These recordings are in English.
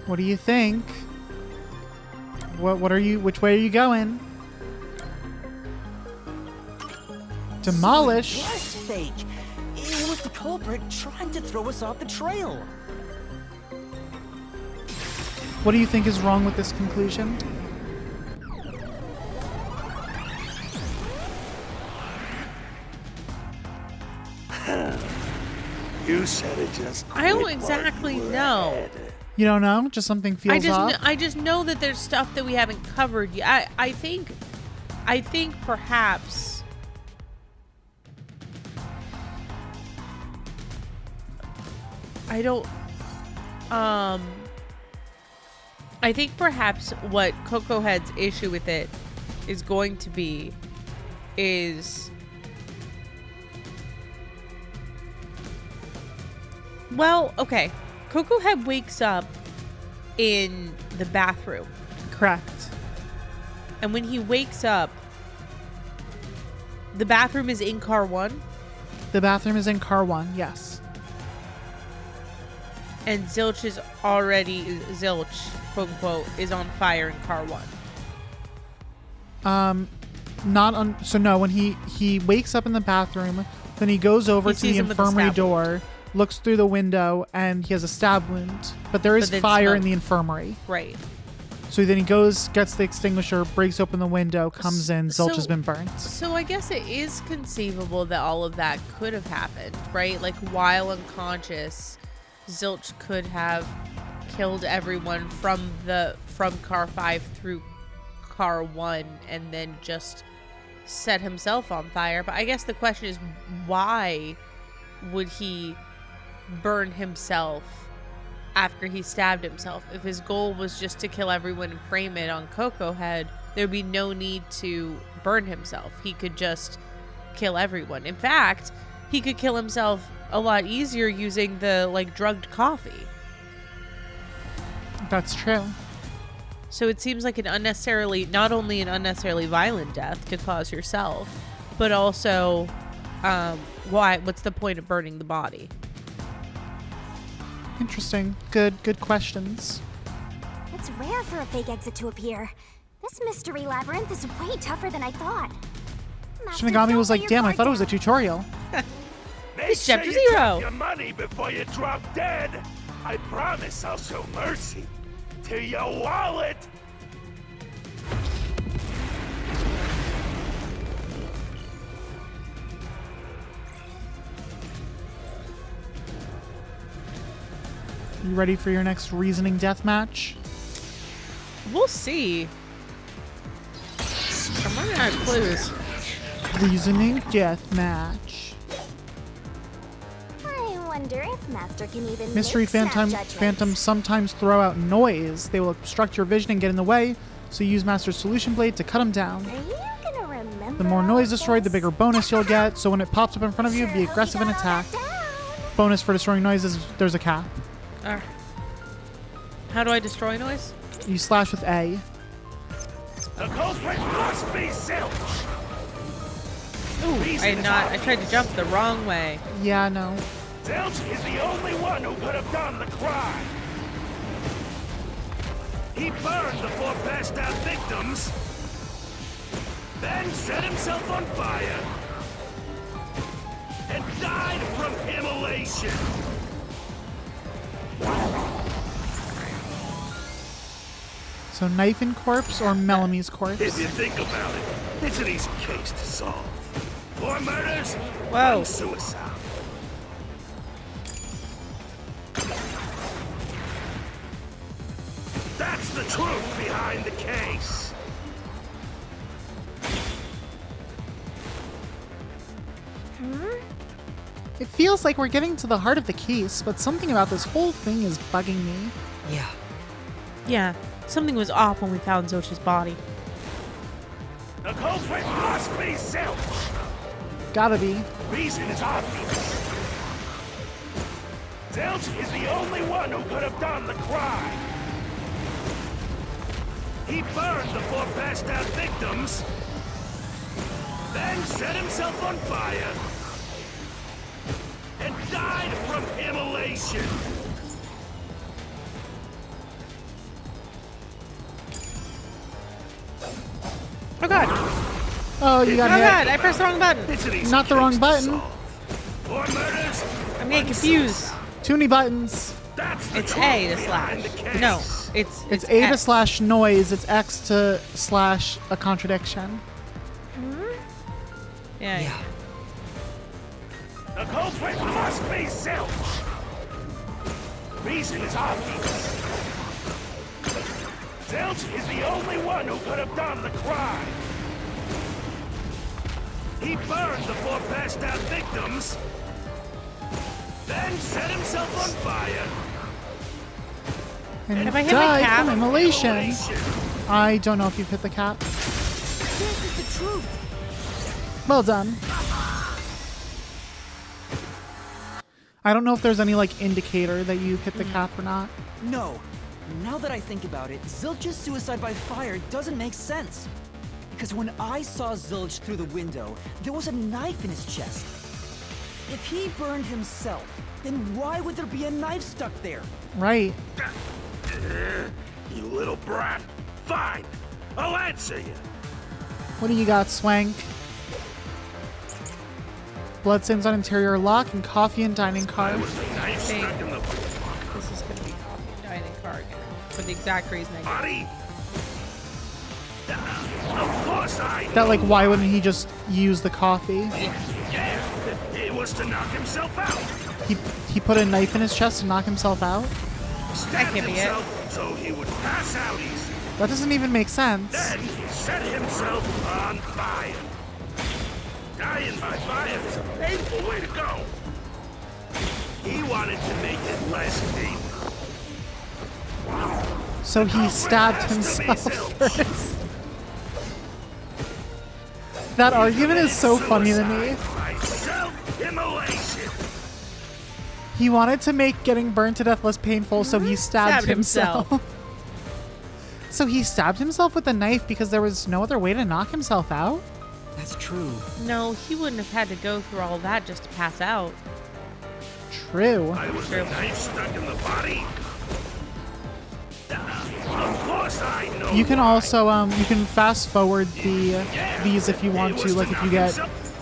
What do you think? What are you? Which way are you going? Demolish? So it was fake. It was the culprit trying to throw us off the trail. What do you think is wrong with this conclusion? You said it just. I don't exactly know. You don't know? Just something feels off? I just know that there's stuff that we haven't covered yet. I think perhaps I think perhaps what Coco Head's issue with it is going to be is, well, okay. Coco Head wakes up in the bathroom. Correct. And when he wakes up, the bathroom is in car 1. The bathroom is in car 1, yes. And Zilch, quote unquote, is on fire in car 1. So no, when he wakes up in the bathroom, then he goes over to the infirmary door, looks through the window, and he has a stab wound. But there is fire in the infirmary. Right. So then he goes, gets the extinguisher, breaks open the window, comes in, Zilch has been burnt. So I guess it is conceivable that all of that could have happened, right? Like, while unconscious, Zilch could have killed everyone from car 5 through car 1 and then just set himself on fire. But I guess the question is, why would he burn himself after he stabbed himself? If his goal was just to kill everyone and frame it on Coco Head, there'd be no need to burn himself. He could just kill everyone. In fact, he could kill himself a lot easier using the, drugged coffee. That's true. So it seems like not only an unnecessarily violent death to cause yourself, but also, what's the point of burning the body? Interesting. Good questions. It's rare for a fake exit to appear. This mystery labyrinth is way tougher than I thought. Master, Shinigami was don't like, let damn, your I thought it was a guard tutorial. It's chapter you 0. drop your money before you drop dead. I promise I'll show mercy to your wallet. You ready for your next reasoning death match? We'll see. I'm running out of clues. Reasoning death match. I wonder if Master can even Mystery make snap phantoms judgments. sometimes throw out noise. They will obstruct your vision and get in the way, so use Master's Solution Blade to cut them down. Are you gonna remember The more noise all of destroyed, the this? bigger bonus you'll get, so when it pops up in front of you, be Sure hope aggressive you and got all attack. that down. Bonus for destroying noises, there's a cap. How do I destroy noise? You slash with A. The culprit must be Zilch. Ooh, I tried to jump the wrong way. Yeah, no. Zilch is the only one who could have done the crime. He burned the 4 passed out victims, then set himself on fire, and died from immolation. So Knife and Corpse or Melamie's If Corpse? you think about it, it's an easy case to solve. 4 murders, Whoa. 1 suicide. That's the truth behind the case. It feels like we're getting to the heart of the case, but something about this whole thing is bugging me. Yeah. Yeah, something was off when we found Zilch's body. The culprit must be Zilch. Gotta be. Reason is obvious. Zilch is the only one who could have done the crime. He burned the 4 passed out victims, then set himself on fire, and died from immolation. Oh god. Oh, you got Oh hit. god, I pressed the wrong button. It's an easy Not the case wrong to button. solve. Four murders. I'm getting confused. Too many buttons. That's the It's truth A to behind slash. the case. No, it's A to X. slash noise. It's X to slash a contradiction. Yeah. The culprit must be Zilch. Reason is obvious. Zilch is the only one who could have done the crime. He burned the 4 passed out victims, then set himself on fire. And Have I hit my died cap? from immolation. Immolation. I don't know if you've hit the cap. This is the truth. Well done. I don't know if there's any like indicator that you hit the cap or not. No. Now that I think about it, Zilch's suicide by fire doesn't make sense. Because when I saw Zilch through the window, there was a knife in his chest. If he burned himself, then why would there be a knife stuck there? Right. You little brat. Fine. I'll answer you. What do you got, Swank? Bloodstains on interior lock and coffee and dining car. There was a knife stuck in the This is gonna be coffee and dining car again. For the exact reason I body. Of course I know. That like, why wouldn't he just use the coffee? Yeah, it was to knock himself out. He put a knife in his chest to knock himself out? Stabbed can't be it. himself so he would pass out easy. That doesn't even make sense. Then set himself on fire. Dying by fire is a painful way to go. He wanted to make it less painful. So he stabbed Has to be himself Zilch. first. That argument is so funny to me. Suicide by self-immolation. He wanted to make getting burned to death less painful, so he stabbed Stabbed himself. So he stabbed himself with a knife because there was no other way to knock himself out? That's true. No, he wouldn't have had to go through all that just to pass out. True. I was the knife stuck in the body. Of course I know. You can why. also you can fast forward these if you want to, like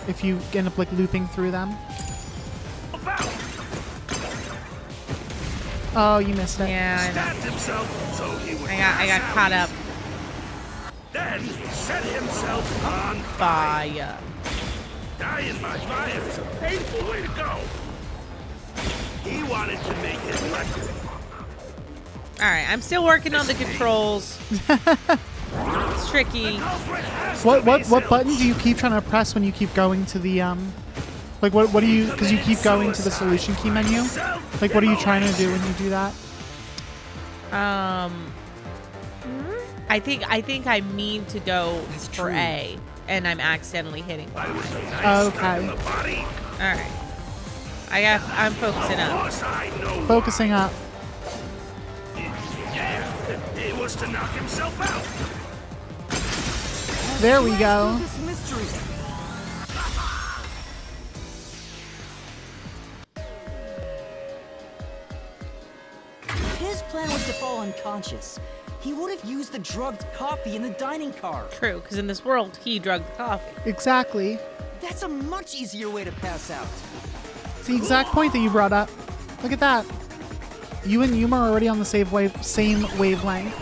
if you end up like looping through them. Oh, you missed it. Yeah, I know. Stabbed himself so he would I got pass caught out up. easy. Then set himself on Fire. Dying by fire is a painful way to go. He wanted to make it less. Alright, I'm still working on the controls. It's tricky. What button do you keep trying to press when you keep going to the like what do you, because you keep going to the solution key menu? Like what are you trying to do when you do that? I think I mean to go That's for true. A, and I'm accidentally hitting. I was the knife stuck in Okay. the body. All right, I'm focusing Of up. course I know. Focusing up. Yeah, it was to knock himself out. There we go. This mystery. If his plan was to fall unconscious, he would have used the drugged coffee in the dining car. True, because in this world he drugged the coffee. Exactly. That's a much easier way to pass out. It's the exact point that you brought up. Look at that. You and Yuma are already on the same wavelength.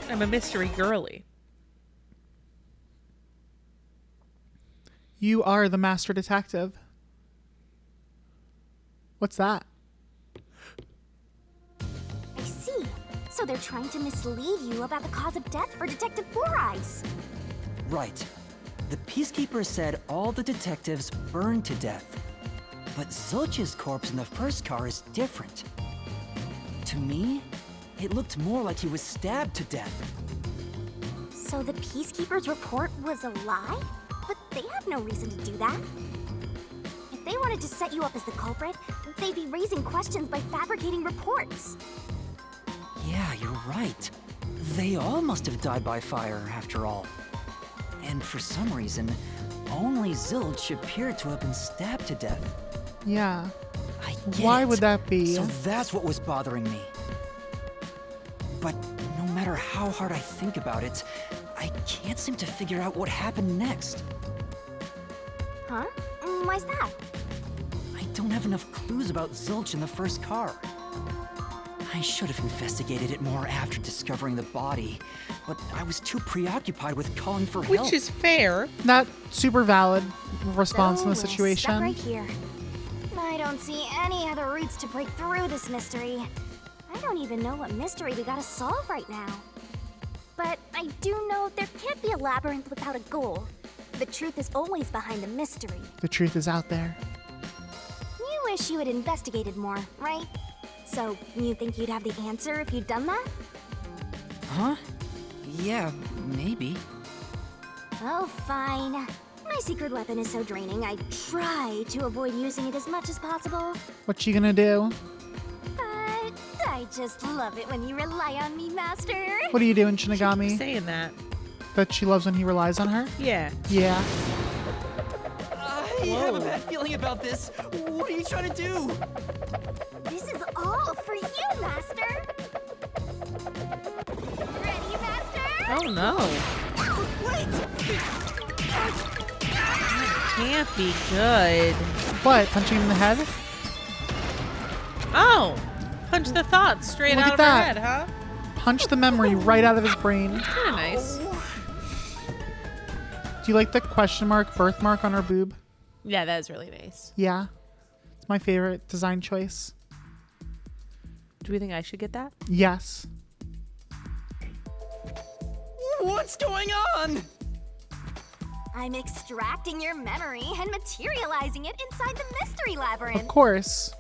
I'm a mystery girly. You are the master detective. What's that? I see. So they're trying to mislead you about the cause of death for Detective Four Eyes. Right. The Peacekeeper said all the detectives burned to death. But Zilch's corpse in the first car is different. To me, it looked more like he was stabbed to death. So the Peacekeeper's report was a lie? But they have no reason to do that. If they wanted to set you up as the culprit, they'd be raising questions by fabricating reports. Yeah, you're right. They all must have died by fire, after all. And for some reason, only Zilch appeared to have been stabbed to death. Yeah. I get Why it. would that be? So that's what was bothering me. But no matter how hard I think about it, I can't seem to figure out what happened next. Huh? Why's that? I don't have enough clues about Zilch in the first car. I should have investigated it more after discovering the body, but I was too preoccupied with calling for help. Which is fair. Not super valid response in the So we're situation. stuck right here. I don't see any other routes to break through this mystery. I don't even know what mystery we gotta solve right now. But I do know there can't be a labyrinth without a goal. The truth is always behind the mystery. The truth is out there. You wish you had investigated more, right? So, you think you'd have the answer if you'd done that? Huh? Yeah, maybe. Oh, fine. My secret weapon is so draining, I try to avoid using it as much as possible. What you gonna do? But I just love it when you rely on me, Master. What are you doing, Shinigami? Saying that. That she loves when he relies on her? Yeah. Yeah. I have a bad feeling about this. What are you trying to do? This is all for you, Master. Ready, Master? Oh no. Can't be good. What? Punching him in the head? Oh. Punch the thoughts straight Look out at of that. her head, huh? Punch the memory right out of his brain. Kind of nice. Do you like the question mark birthmark on her boob? Yeah, that is really nice. Yeah. It's my favorite design choice. Do we think I should get that? Yes. What's going on? I'm extracting your memory and materializing it inside the mystery labyrinth. Of course.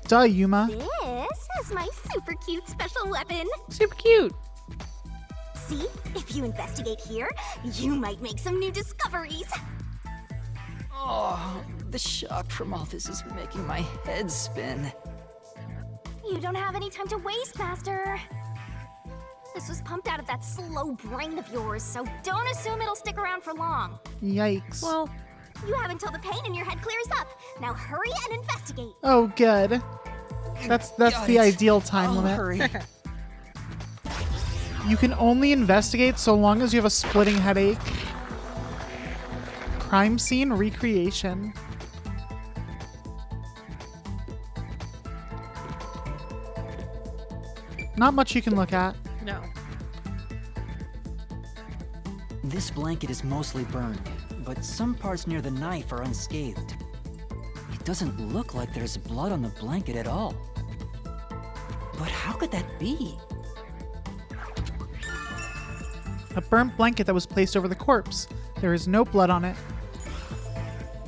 Duh, Yuma. This is my super cute special weapon. Super cute. See, if you investigate here, you might make some new discoveries. Oh, the shock from all this is making my head spin. You don't have any time to waste, Master. This was pumped out of that slow brain of yours, so don't assume it'll stick around for long. Yikes. Well, You have until the pain in your head clears up. Now hurry and investigate. Oh, good. That's Got the it. ideal time I'll limit. hurry. You can only investigate so long as you have a splitting headache. Crime scene recreation. Not much you can look at. no. This blanket is mostly burned, but some parts near the knife are unscathed. It doesn't look like there's blood on the blanket at all. But how could that be? A burnt blanket that was placed over the corpse. There is no blood on it.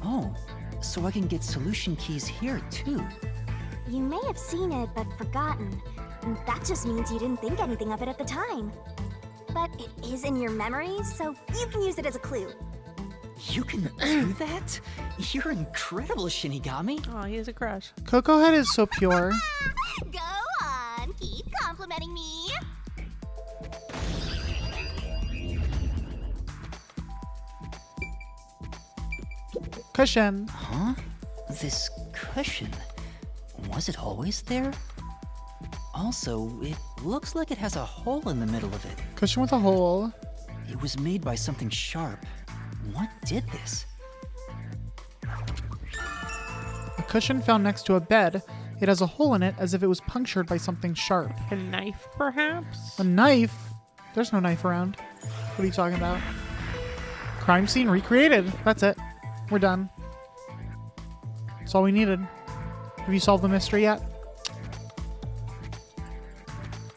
Oh, so I can get solution keys here too. You may have seen it, but forgotten. That just means you didn't think anything of it at the time. But it is in your memory, so you can use it as a clue. You can do that? You're incredible, Shinigami. Oh, he has a crush. Cocoa Head is so pure. Go on, keep complimenting me. Cushion. Huh? This cushion, was it always there? Also, it looks like it has a hole in the middle of it. Cushion with a hole. It was made by something sharp. What did this? A cushion found next to a bed. It has a hole in it as if it was punctured by something sharp. A knife, perhaps? A knife? There's no knife around. What are you talking about? Crime scene recreated. That's it. We're done. That's all we needed. Have you solved the mystery yet?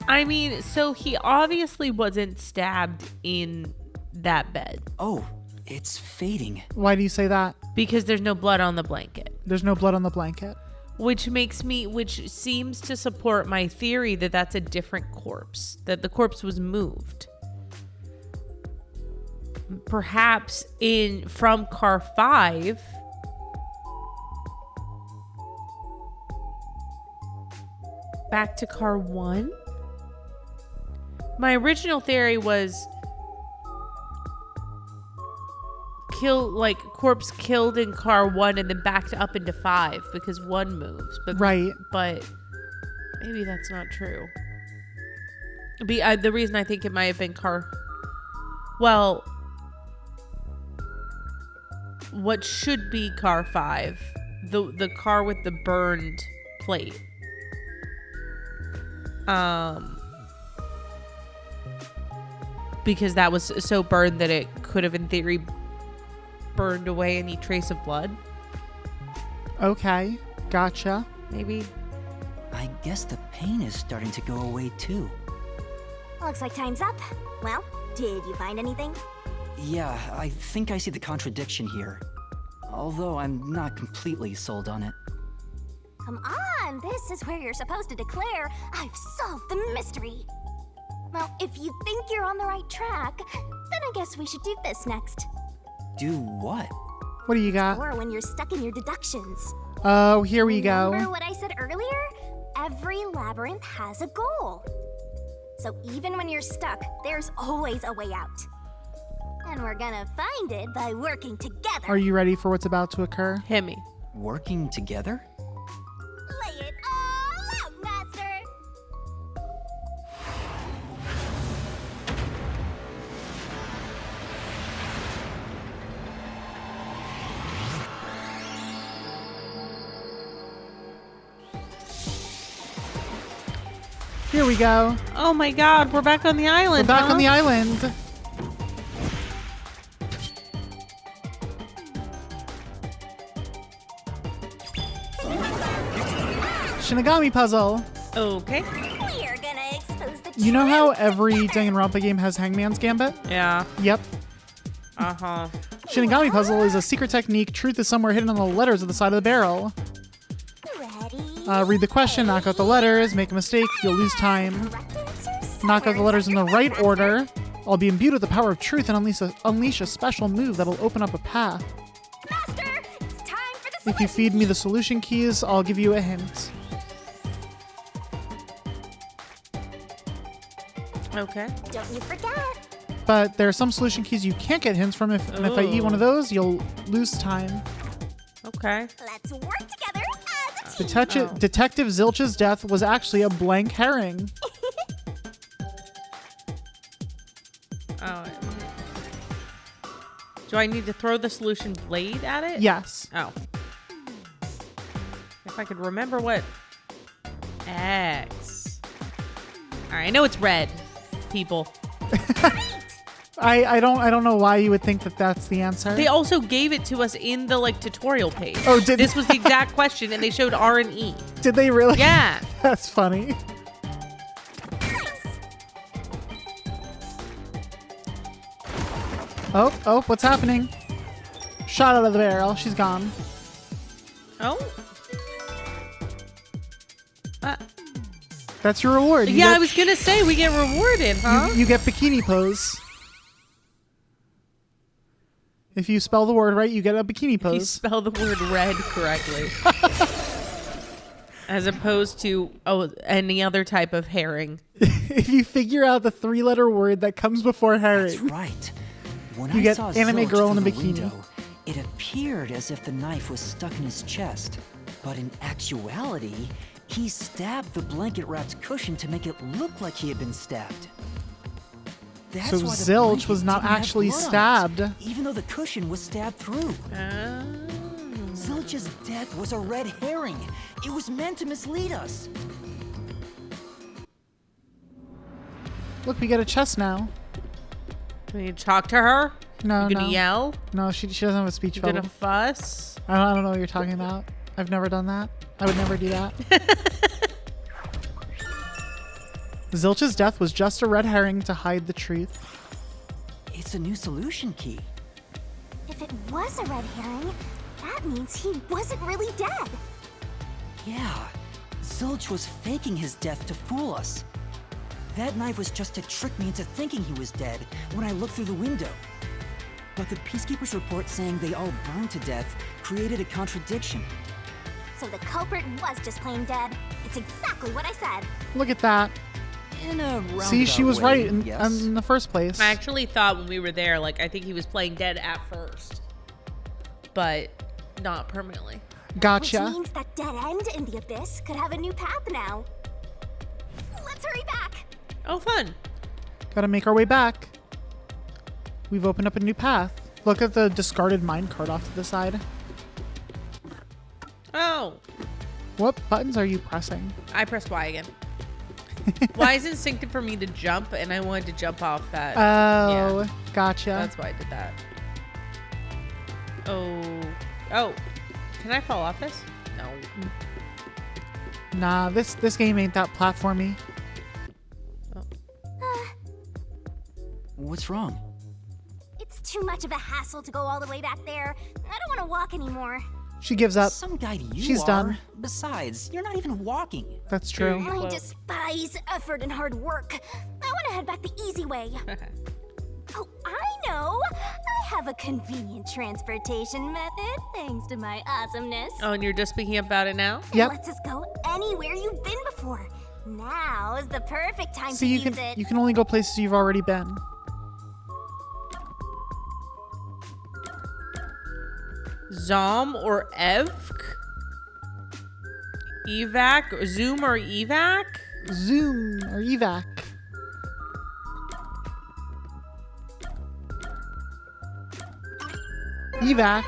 I mean, so he obviously wasn't stabbed in that bed Oh, it's fading. Why do you say that? because there's no blood on the blanket. There's no blood on the blanket. Which seems to support my theory that that's a different corpse, that the corpse was moved. Perhaps from car 5 back to car 1. My original theory was corpse killed in car 1 and then backed up into 5 because 1 moves. But Right. But maybe that's not true. The reason I think it might have been car Well, what should be car 5? The car with the burned plate. Because that was so burned that it could have, in theory, burned away any trace of blood. Okay, gotcha. Maybe. I guess the pain is starting to go away too. Looks like time's up. Well, did you find anything? Yeah, I think I see the contradiction here. Although I'm not completely sold on it. Come on, this is where you're supposed to declare, I've solved the mystery. Well, if you think you're on the right track, then I guess we should do this next. Do what? What do you got? Or when you're stuck in your deductions. Oh, here we go. Remember what I said earlier? Every labyrinth has a goal. So even when you're stuck, there's always a way out. And we're gonna find it by working together. Are you ready for what's about to occur? Hit me. Working together? Lay it all out, Master! Here we go. Oh my god, we're back on the island. We're back huh? on the island. Shinigami puzzle. Okay. We're gonna expose the You know how truth every together. Danganronpa game has Hangman's Gambit? Yeah. Yep. Uh-huh. Shinigami puzzle is a secret technique. Truth is somewhere hidden on the letters at the side of the barrel. Ready? Read the question, knock out the letters, make a mistake, you'll lose time. Correct answer Knock out the letters in the right Master. order. I'll be imbued with the power of truth and unleash a special move that'll open up a path. Master, it's time for the If you feed me the solution keys, I'll give you a hint. Okay. Don't you forget. But there are some solution keys you can't get hints from, and if I eat one of those, you'll lose time. Okay. Let's work together as a team. Oh. Detective Zilch's death was actually a blank herring. Oh. Do I need to throw the solution blade at it? Yes. Oh. If I could remember what X. Alright, I know it's red, people. I don't know why you would think that that's the answer. They also gave it to us in the tutorial page. Oh, did this was the exact question, and they showed R and E. Did they really? Yeah. That's funny. Oh, what's happening? Shot out of the barrel. She's gone. Oh. That's your reward. You Yeah, get- I was gonna say we get rewarded, huh? You get bikini pose. If you spell the word right, you get a bikini You pose. spell the word red correctly. As opposed to any other type of herring. If you figure out the 3-letter word that comes before That's herring. right. When You I get saw anime Zilch girl in through a the bikini. window, it appeared as if the knife was stuck in his chest. But in actuality, he stabbed the blanket-wrapped cushion to make it look like he had been stabbed. That's So why the Zilch blanket was not didn't have actually blood on it, stabbed. even though the cushion was stabbed through. Zilch's death was a red herring. It was meant to mislead us. Look, we get a chest now. Do we need to talk to her? No, You gonna no. yell? No, she doesn't have a speech You bubble. gonna fuss? I don't know what you're talking about. I've never done that. I would never do that. Zilch's death was just a red herring to hide the truth. It's a new solution key. If it was a red herring, that means he wasn't really dead. Yeah, Zilch was faking his death to fool us. That knife was just to trick me into thinking he was dead when I looked through the window. But the Peacekeeper's report saying they all burned to death created a contradiction. So the culprit was just plain dead. It's exactly what I said. Look at that. In a See, she roundabout was way, right in, yes. in the first place. I actually thought when we were there, I think he was playing dead at first. But not permanently. Gotcha. Which means that dead end in the abyss could have a new path now. Let's hurry back. Oh, fun. Gotta make our way back. we've opened up a new path. Look at the discarded minecart off to the side. Oh, What buttons are you pressing? I pressed Y again. Y is instinctive for me to jump, and I wanted to jump off that. Oh, Yeah. gotcha. That's why I did that. Oh. Can I fall off this? No. Nah, this game ain't that platformy. What's wrong? It's too much of a hassle to go all the way back there. I don't want to walk anymore. She gives up. Some guide you She's are. done. Besides, you're not even walking. That's true. I despise effort and hard work. I want to head back the easy way. Oh, I know. I have a convenient transportation method, thanks to my awesomeness. Oh, and you're just speaking about it now? It Yep. lets us go anywhere you've been before. Now is the perfect time So to you use can it. you can only go places you've already been. Zom or Evk? Evac? Or Zoom or Evac? Zoom or evac. Evac.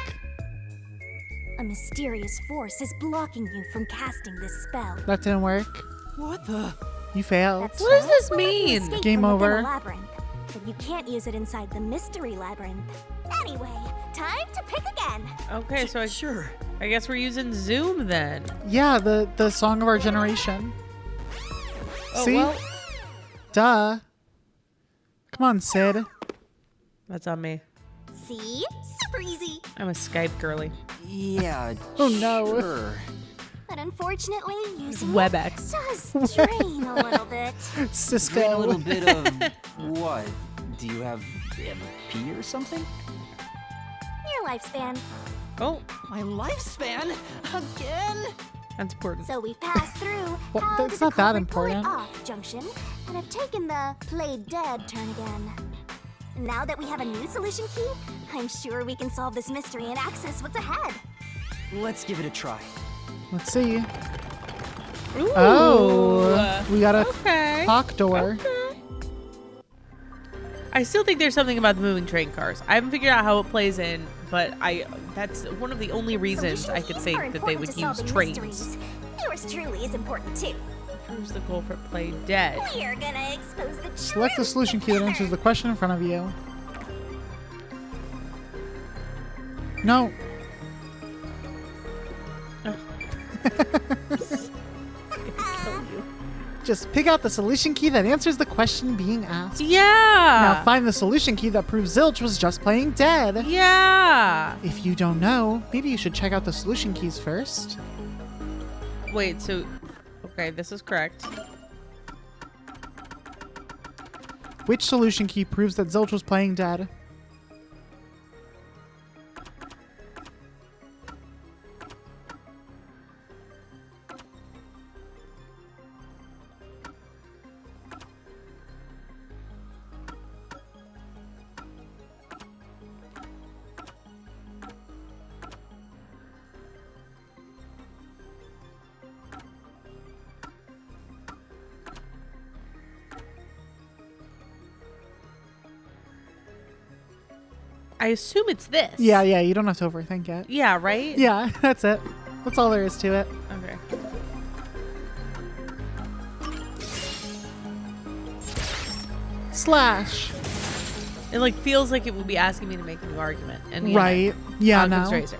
A mysterious force is blocking you from casting this spell. That didn't work. What the? You failed. That's What does right. this We'll let you mean? escape Game from within over. the labyrinth, but you can't use it inside the mystery labyrinth. Anyway, time to pick again. Okay, so Sure. I guess we're using Zoom then. Yeah, the song of our generation. Oh, See? well, Duh. Come on, Sid. that's on me. See? Super easy. I'm a Skype girly. Yeah. Oh, no. Sure. But unfortunately, using WebEx. it does drain a little bit. Cisco. Drain a little bit of what? Do you have pee or something? Your lifespan. Oh, My lifespan? Again? that's important. So we've passed through Well, how that's did the not that culprit pull it important. off junction and have taken the play dead turn again. Now that we have a new solution key, I'm sure we can solve this mystery and access what's ahead. Let's give it a try. Let's see. Ooh. Oh, we got a Okay. clock door. Okay. I still think there's something about the moving train cars. I haven't figured out how it plays in, but that's one of the only reasons Solution I could keys say are that they important would to use solving trains. mysteries. Yours truly is important too. Who's the culprit play dead? We're gonna expose the Select the truth solution key that together. answers the question in front of you. No. Just pick out the solution key that answers the question being asked. Now Yeah. find the solution key that proves Zilch was just playing dead. Yeah. If you don't know, maybe you should check out the solution keys first. Wait, so okay, this is correct. Which solution key proves that Zilch was playing dead? I assume it's this. Yeah, you don't have to overthink it. Yeah, right? Yeah, that's it. That's all there is to it. Okay. Slash. It like feels like it would be asking me to make a new argument. And Right. Yeah, Occam's no. razor.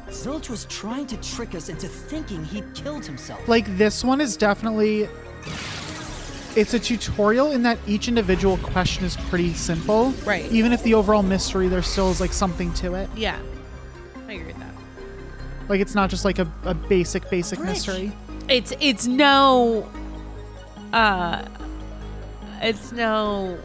Zilch was trying to trick us into thinking he'd killed himself. Like, this one is definitely... It's a tutorial in that each individual question is pretty simple. Right. Even if the overall mystery, there still is, like, something to it. Yeah. I agree with that. Like, it's not just, like, a basic Bridge. mystery. It's no it's no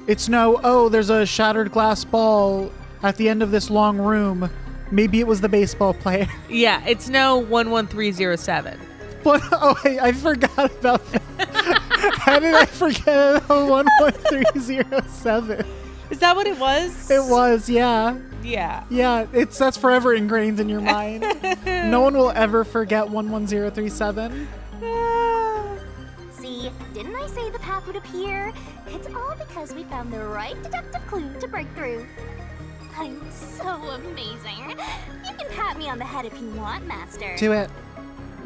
It's no, oh, there's a shattered glass ball at the end of this long room. Maybe it was the baseball player. yeah, it's no 11307. But, oh, wait, I forgot about that. How did I forget about 11307? Is that what it was? It was, yeah. Yeah. Yeah, that's forever ingrained in your mind. No one will ever forget 11037. See, Didn't I say the path would appear? It's all because we found the right deductive clue to break through. I'm so amazing. You can pat me on the head if you want, Master. Do it,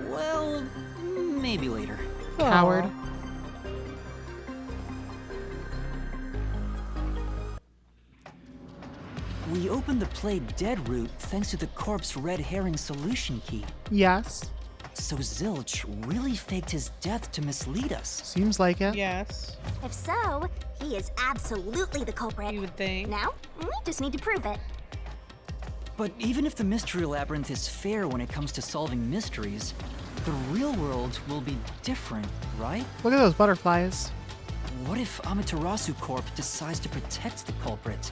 Well, maybe later. coward. We opened the play dead route thanks to the corpse red herring solution key. Yes, So Zilch really faked his death to mislead us. seems like it. Yes, If so, he is absolutely the culprit. you would think. Now, we just need to prove it. But even if the mystery labyrinth is fair when it comes to solving mysteries, the real world will be different, right? Look at those butterflies. What if Amaterasu Corp decides to protect the culprit,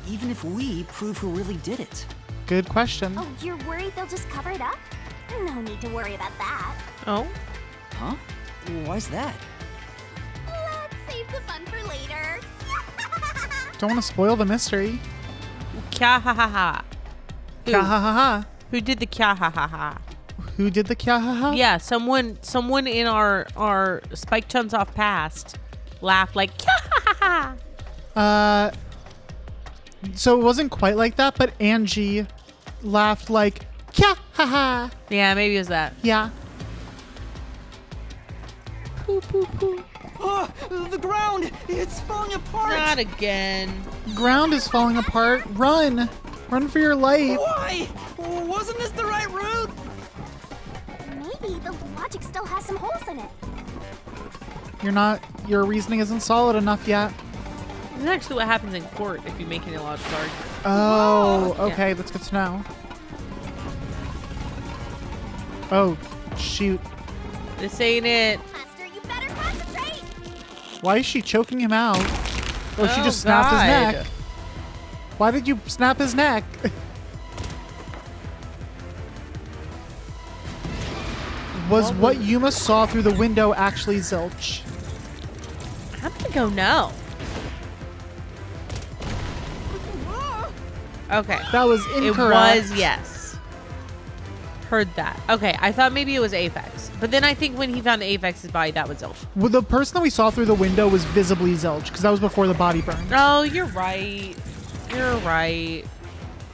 even if we prove who really did it? Good question. Oh, you're worried they'll just cover it up? No need to worry about that. Oh, Huh? Why's that? Let's save the fun for later. Don't want to spoil the mystery. kya ha ha ha. Kya ha ha ha. Who did the kya ha ha ha? Who did the kya ha ha? Yeah, someone in our Spike Chun's off past laughed like kya ha ha ha. So it wasn't quite like that, but Angie laughed like kya ha ha. Yeah, maybe it was that. Yeah. Oh, the ground! It's falling apart! Not again. Ground is falling apart. Run. Run for your life. Why? Wasn't this the right route? Maybe the logic still has some holes in it. Your reasoning isn't solid enough yet. This is actually what happens in court if you make an illogical argument. Oh, Yeah. okay. That's good to know. Oh, shoot. This ain't it. Master, you better concentrate! Why is she choking him out? Oh, she Oh, just snapped his God. neck. Why did you snap his neck? Was what Yuma saw through the window actually Zilch? I'm gonna go no. Okay. That was It incorrect. was yes. Heard that. Okay, I thought maybe it was Aphex. But then I think when he found Aphex's body, that was Zilch. Well, the person that we saw through the window was visibly Zilch, because that was before the body burned. Oh, you're right. You're right.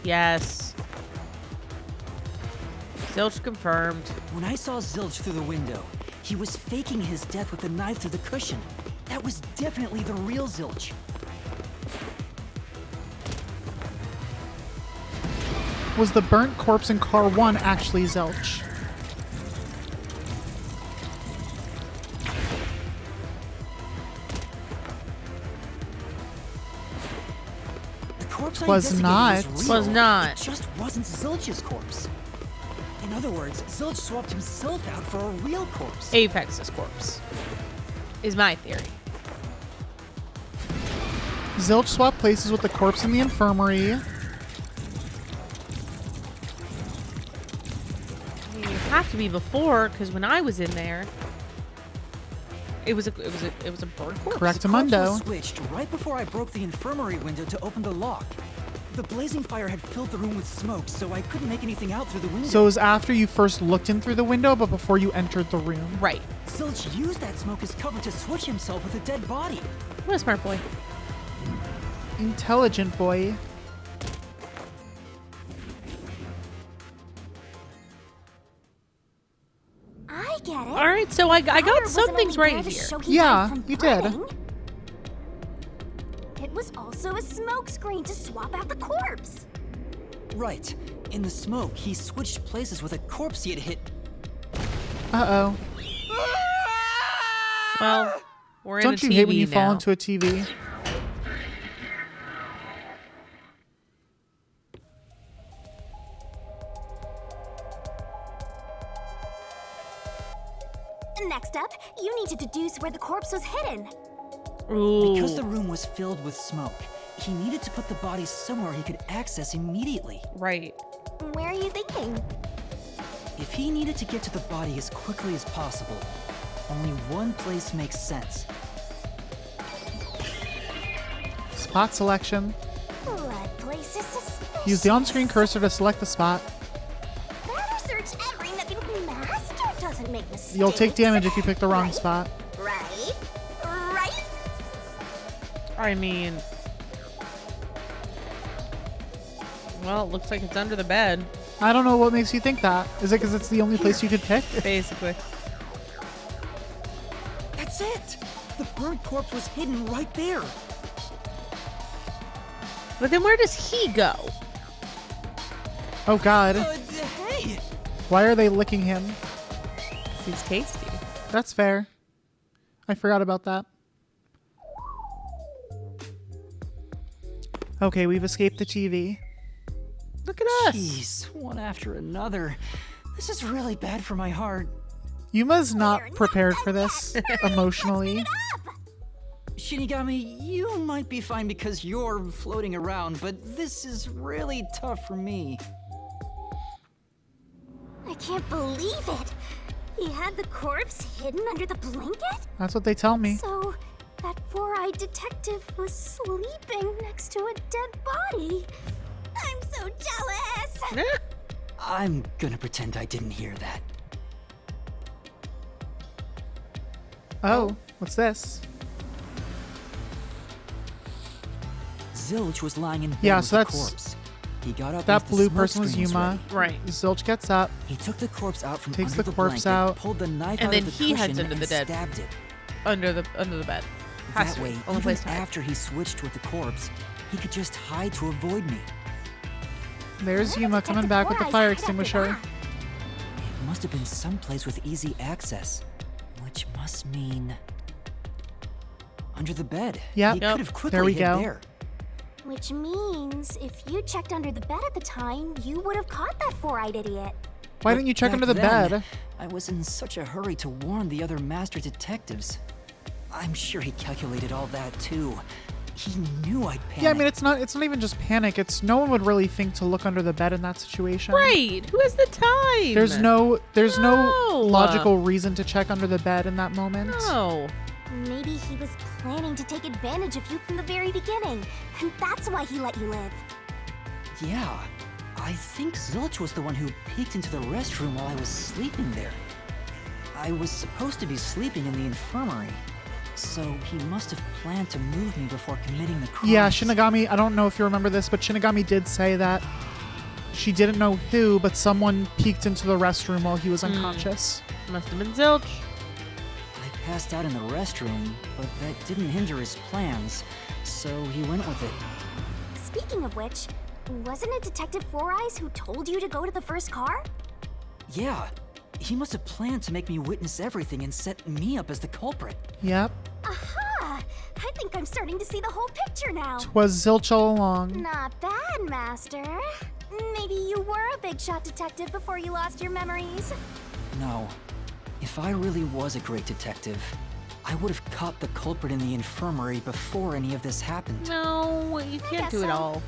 Yes. Zilch confirmed. When I saw Zilch through the window, he was faking his death with a knife through the cushion. That was definitely the real Zilch. Was the burnt corpse in car 1 actually Zilch? The corpse I Was investigated not. Was, real. Was not. It just wasn't Zilch's corpse. In other words, Zilch swapped himself out for a real corpse. Aphex's corpse. Is my theory. Zilch swapped places with the corpse in the infirmary. I mean, it have to be before, because when I was in there, it was a burnt corpse. Correct, The corpse Amundo. was switched right before I broke the infirmary window to open the lock. The blazing fire had filled the room with smoke, so I couldn't make anything out through the window. So it was after you first looked in through the window, but before you entered the room. Right. Zilch used that smoke as cover to switch himself with a dead body. What a smart boy. Intelligent boy. I get it. All right, so I Power got some wasn't things only there right to here. show he Yeah, died from you did. burning. It was also a smokescreen to swap out the corpse. Right. In the smoke, he switched places with a corpse he had hit. Uh-oh. Well, we're in Don't a you TV hate when you now. fall into a TV? Next up, you need to deduce where the corpse was hidden. Ooh. Because the room was filled with smoke, he needed to put the body somewhere he could access immediately. Right. Where are you thinking? If he needed to get to the body as quickly as possible, only one place makes sense. Spot selection. What place is suspicious? Use the on-screen cursor to select the spot. Better search every nook and master doesn't make mistakes. You'll take damage if you pick the wrong spot. Right? I mean, well, it looks like it's under the bed, I don't know what makes you think that. Is it because it's the only place you could pick? basically. That's it! The bird corpse was hidden right there. But then where does he go? Oh God. Hey! Why are they licking him? He's tasty. That's fair. I forgot about that. Okay, we've escaped the TV. Look at us. Jeez, one after another. This is really bad for my heart. Yuma's not prepared for this emotionally. Shinigami, you might be fine because you're floating around, but this is really tough for me. I can't believe it. He had the corpse hidden under the blanket? That's what they tell me. So, that four-eyed detective was sleeping next to a dead body. I'm so jealous! I'm gonna pretend I didn't hear that. Oh, what's this? Zilch was lying in bed Yeah, with so the that's- corpse. He got up That as the blue smoke person was screen Yuma. ready. Right. Zilch gets up. He took the corpse out from Takes under the the corpse blanket, out. pulled the knife And out then of the he cushion heads into and the dead. stabbed it. Under the bed. Has That to be. way, Only even place to hide. after he switched with the corpse, he could just hide to avoid me. There's Where Yuma did coming Detective back with the Four-Eyes fire hide after extinguisher. that? It must have been someplace with easy access, which must mean under the bed. Yep. He Yep. could have quickly There we hid go. there. Which means if you checked under the bed at the time, you would have caught that four-eyed idiot. Why But didn't you check back under the then, bed? I was in such a hurry to warn the other master detectives. I'm sure he calculated all that too. He knew I'd panic. Yeah, I mean it's not even just panic. It's no one would really think to look under the bed in that situation. Right. Who has the time? There's no No. logical reason to check under the bed in that moment. No. Maybe he was planning to take advantage of you from the very beginning, and that's why he let you live. Yeah, I think Zilch was the one who peeked into the restroom while I was sleeping there. I was supposed to be sleeping in the infirmary, so he must have planned to move me before committing the crime. Yeah, Shinigami, I don't know if you remember this, but Shinigami did say that she didn't know who, but someone peeked into the restroom while he was unconscious. Must have been Zilch. I passed out in the restroom, but that didn't hinder his plans, so he went with it. Speaking of which, wasn't it Detective Four Eyes who told you to go to the first car? Yeah, he must have planned to make me witness everything and set me up as the culprit. Yep. Aha! I think I'm starting to see the whole picture now. Was Zilch all along. Not bad, Master. Maybe you were a big shot detective before you lost your memories. No. If I really was a great detective, I would have caught the culprit in the infirmary before any of this happened. No, you can't guess do it so. all.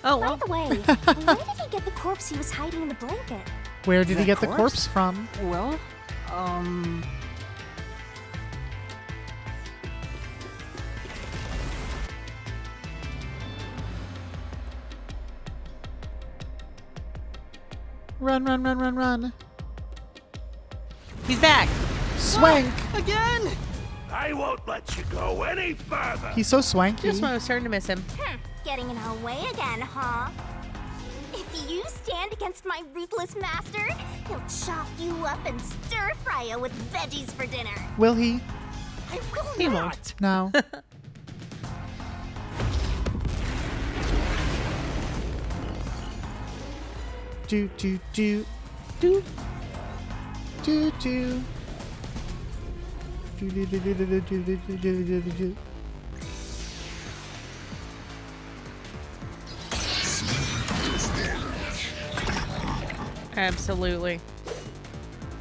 Oh, By well. the way, where did he get the corpse he was hiding in the blanket? Where did he That get the corpse? corpse from? Well, Run, run, run, run, run. He's back. Swank! again! I won't let you go any further. He's so swanky. Just when I was starting to miss him. Getting in our way again, huh? If you stand against my ruthless master, he'll chop you up and stir-fry you with veggies for dinner. Will he? I will He not! won't. No. do, do, do. Do. Do, do. Do, do, do, do, do, do, do, do, do, do, do, do. Absolutely.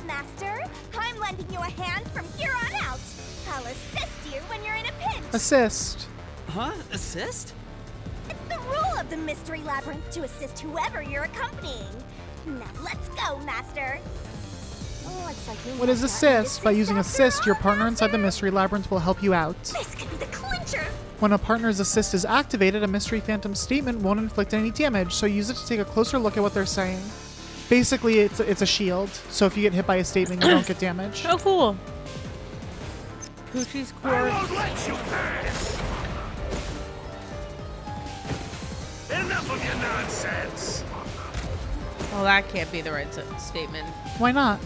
Master, I'm lending you a hand from here on out. I'll assist you when you're in a pinch. Assist. Huh? Assist? It's the rule of the Mystery Labyrinth to assist whoever you're accompanying. Now let's go, Master. Looks like you What is might not assist? need By using after assist, your all, partner inside the Master. Mystery Labyrinth will help you out. This could be the clincher. When a partner's assist is activated, a Mystery Phantom statement won't inflict any damage, so use it to take a closer look at what they're saying. Basically, it's a shield, so if you get hit by a statement, you don't get damage. Oh, cool. Poochie's I corpse. won't let you pass. Enough of your nonsense! Well, that can't be the right statement. Why not?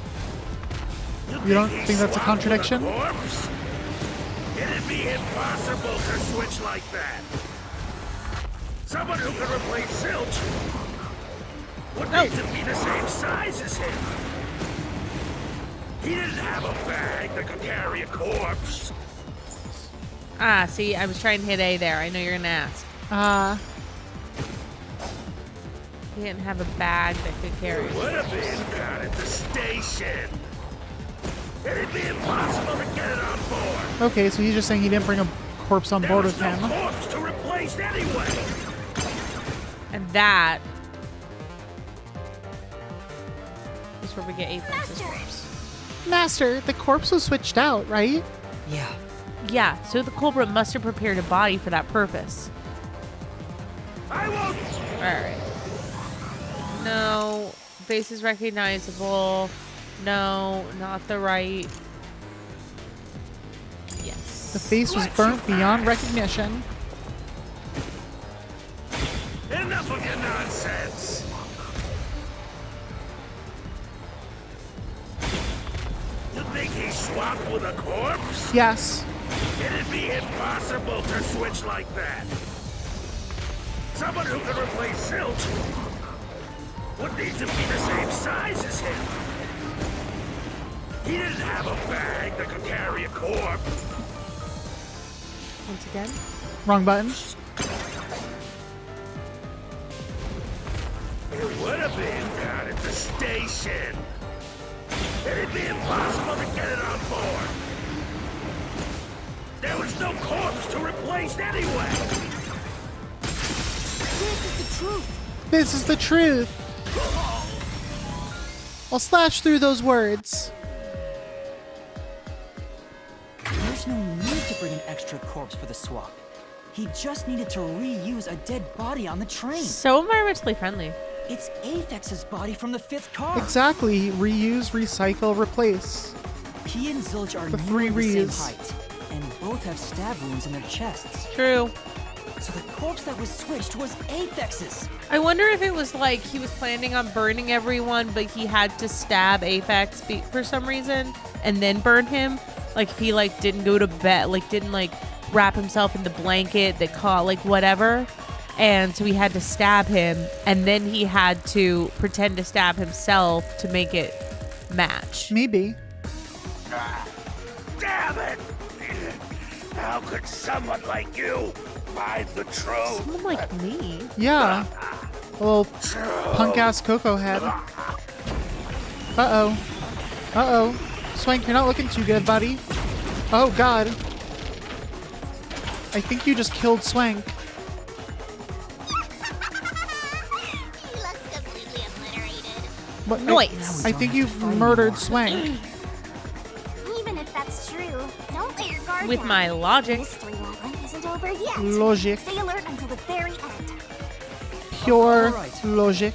You don't he think that's a swapped contradiction? with a corpse? It'd be impossible to switch like that. Someone who could replace Zilch would need to be the same size as him. He didn't have a bag that could carry a corpse. Ah, see, I was trying to hit A there. I know you're gonna ask. He didn't have a bag that could carry it. Would have been found at the station. It'd be impossible to get it on board. Okay, so he's just saying he didn't bring a corpse on There board was with no him. corpse to replace anyway. And that is where we get Apex's corpse. Master, the corpse was switched out, right? Yeah. Yeah, so the culprit must have prepared a body for that purpose. I won't. Alright. No. Face is recognizable. No, not the right. Yes. The face was burnt beyond recognition. Enough of your nonsense. You think he swapped with a corpse? Yes. It'd be impossible to switch like that. Someone who could replace Zilch would need to be the same size as him. He didn't have a bag that could carry a corpse. Once again. Wrong button. It would have been down at the station. It'd be impossible to get it on board. There was no corpse to replace anyway. This is the truth. This is the truth. I'll slash through those words. There's no need to bring an extra corpse for the swap. He just needed to reuse a dead body on the train. So environmentally friendly. It's Aphex's body from the 5th car. Exactly. Reuse, recycle, replace. He and Zilch are The three nearly the reuse. same height, and both have stab wounds in their chests. True. So the corpse that was switched was Aphex's. I wonder if it was like he was planning on burning everyone, but he had to stab Apex for some reason and then burn him. Like if he like didn't go to bed, like didn't like wrap himself in the blanket that caught like whatever. And so he had to stab him, and then he had to pretend to stab himself to make it match. Maybe. Damn it! How could someone like you find the truth? Someone like me. Yeah. A little punk-ass Coco head. Uh-oh. Uh-oh. Swank, you're not looking too good, buddy. Oh, God. I think you just killed Swank. He looks completely obliterated. But Noise. I think you've murdered Swank. Even if that's true, don't let your guard With down. my logic. Mystery level isn't over yet. Logic. Stay alert until the very end. Pure Alright. logic.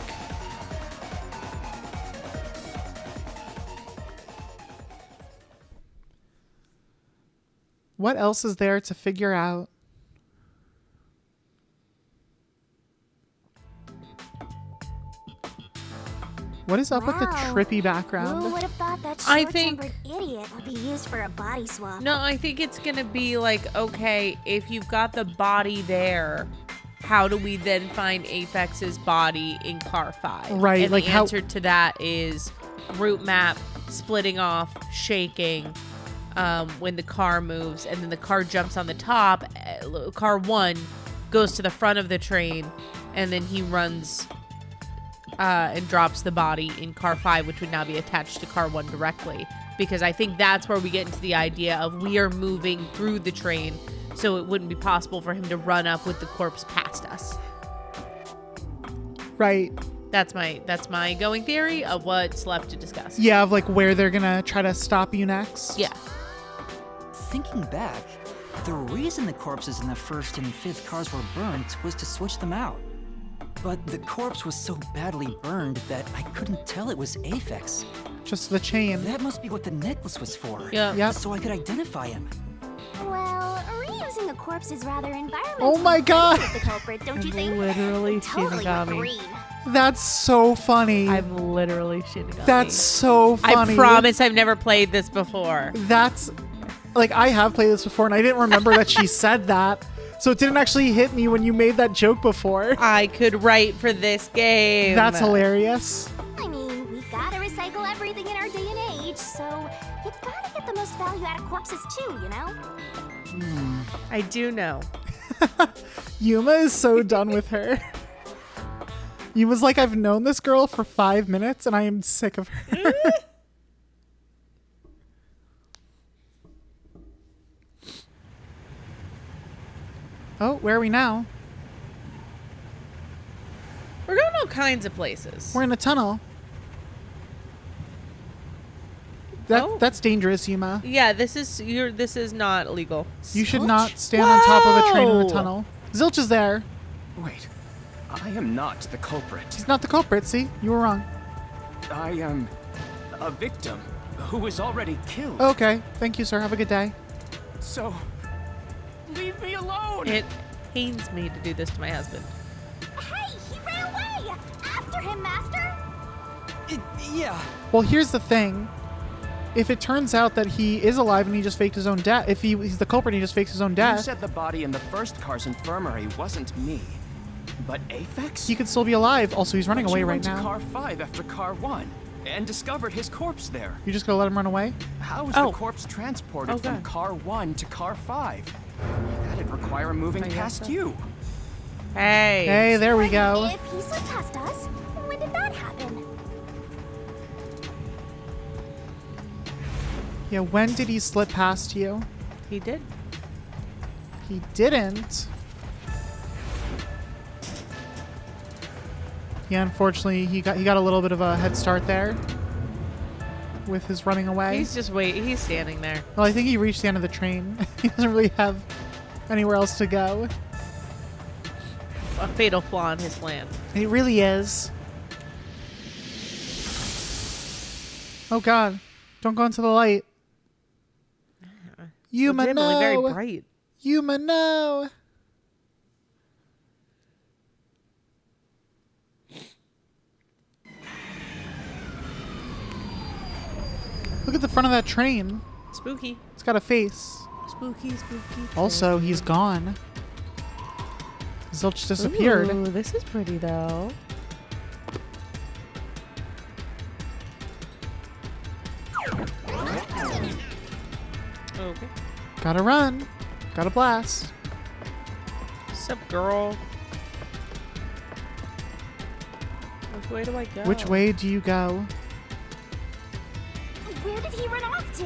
What else is there to figure out? What is up with the Wow. trippy Who background? would have thought that I think- short-tempered idiot would be used for a body swap? No, I think it's gonna be like, okay, if you've got the body there, how do we then find Apex's body in car 5? Right, And like the how- answer to that is route map, splitting off, shaking, when the car moves, and then the car jumps on the top. Car 1 goes to the front of the train, and then he runs and drops the body in car 5, which would now be attached to car 1 directly. Because I think that's where we get into the idea of we are moving through the train, so it wouldn't be possible for him to run up with the corpse past us. Right. That's my going theory of what's left to discuss. Yeah, of like where they're gonna try to stop you next. Yeah. Thinking back, the reason the corpses in the 1st and 5th cars were burnt was to switch them out. But the corpse was so badly burned that I couldn't tell it was Aphex. Just the chain. That must be what the necklace was for. Yeah. Yep. So I could identify him. Well, Ryu's Decomposing a corpse is rather environmentally Oh my God. friendly with the culprit, don't you think? Literally Totally Shinigami. agreed. That's so funny. I'm literally Shinigami. That's so funny. I promise I've never played this before. That's like, I have played this before and I didn't remember that she said that. So it didn't actually hit me when you made that joke before. I could write for this game. That's hilarious. I mean, we gotta recycle everything in our day and age, so you gotta get the most value out of corpses too, you know? I do know. Yuma is so done with her. Yuma's like, I've known this girl for 5 minutes and I am sick of her. Oh, where are we now? We're going all kinds of places. We're in a tunnel. Oh. That's dangerous, Yuma. Yeah, this is not legal. You should Zilch? not stand on top of a train in a Whoa. tunnel. Zilch is there. Wait, I am not the culprit. He's not the culprit, see? You were wrong. I am a victim who was already killed. Okay, thank you, sir. Have a good day. So, leave me alone. It pains me to do this to my husband. Hey, he ran away! After him, Master! Yeah. Well, here's the thing. If it turns out that he is alive and he just faked his own death, if he's the culprit and he just fakes his own You death, said the body in the first car's infirmary wasn't me, but Aphex? he could still be alive. Also, he's running But away you right went to now. car 5 after car 1 and discovered his corpse there. You just gonna let him run away? How was Oh. the corpse transported Oh, from God. car 1 to car 5? That'd require moving I guess past so. you. Hey. Hey, there we go. If he slipped past us, when did that happen? Yeah, when did he slip past you? He did. He didn't. Yeah, unfortunately, he got a little bit of a head start there with his running away. He's just He's standing there. Well, I think he reached the end of the train. He doesn't really have anywhere else to go. A fatal flaw in his plan. It really is. Oh God! Don't go into the light. Yuma, Legitimately no! very bright. Yuma, no! Look at the front of that train. Spooky. It's got a face. Spooky, spooky. Also, he's gone. Zilch disappeared. Ooh, this is pretty though. Okay. Gotta run. Gotta blast. Sup, girl? Which way do I go? Which way do you go? Where did he run off to?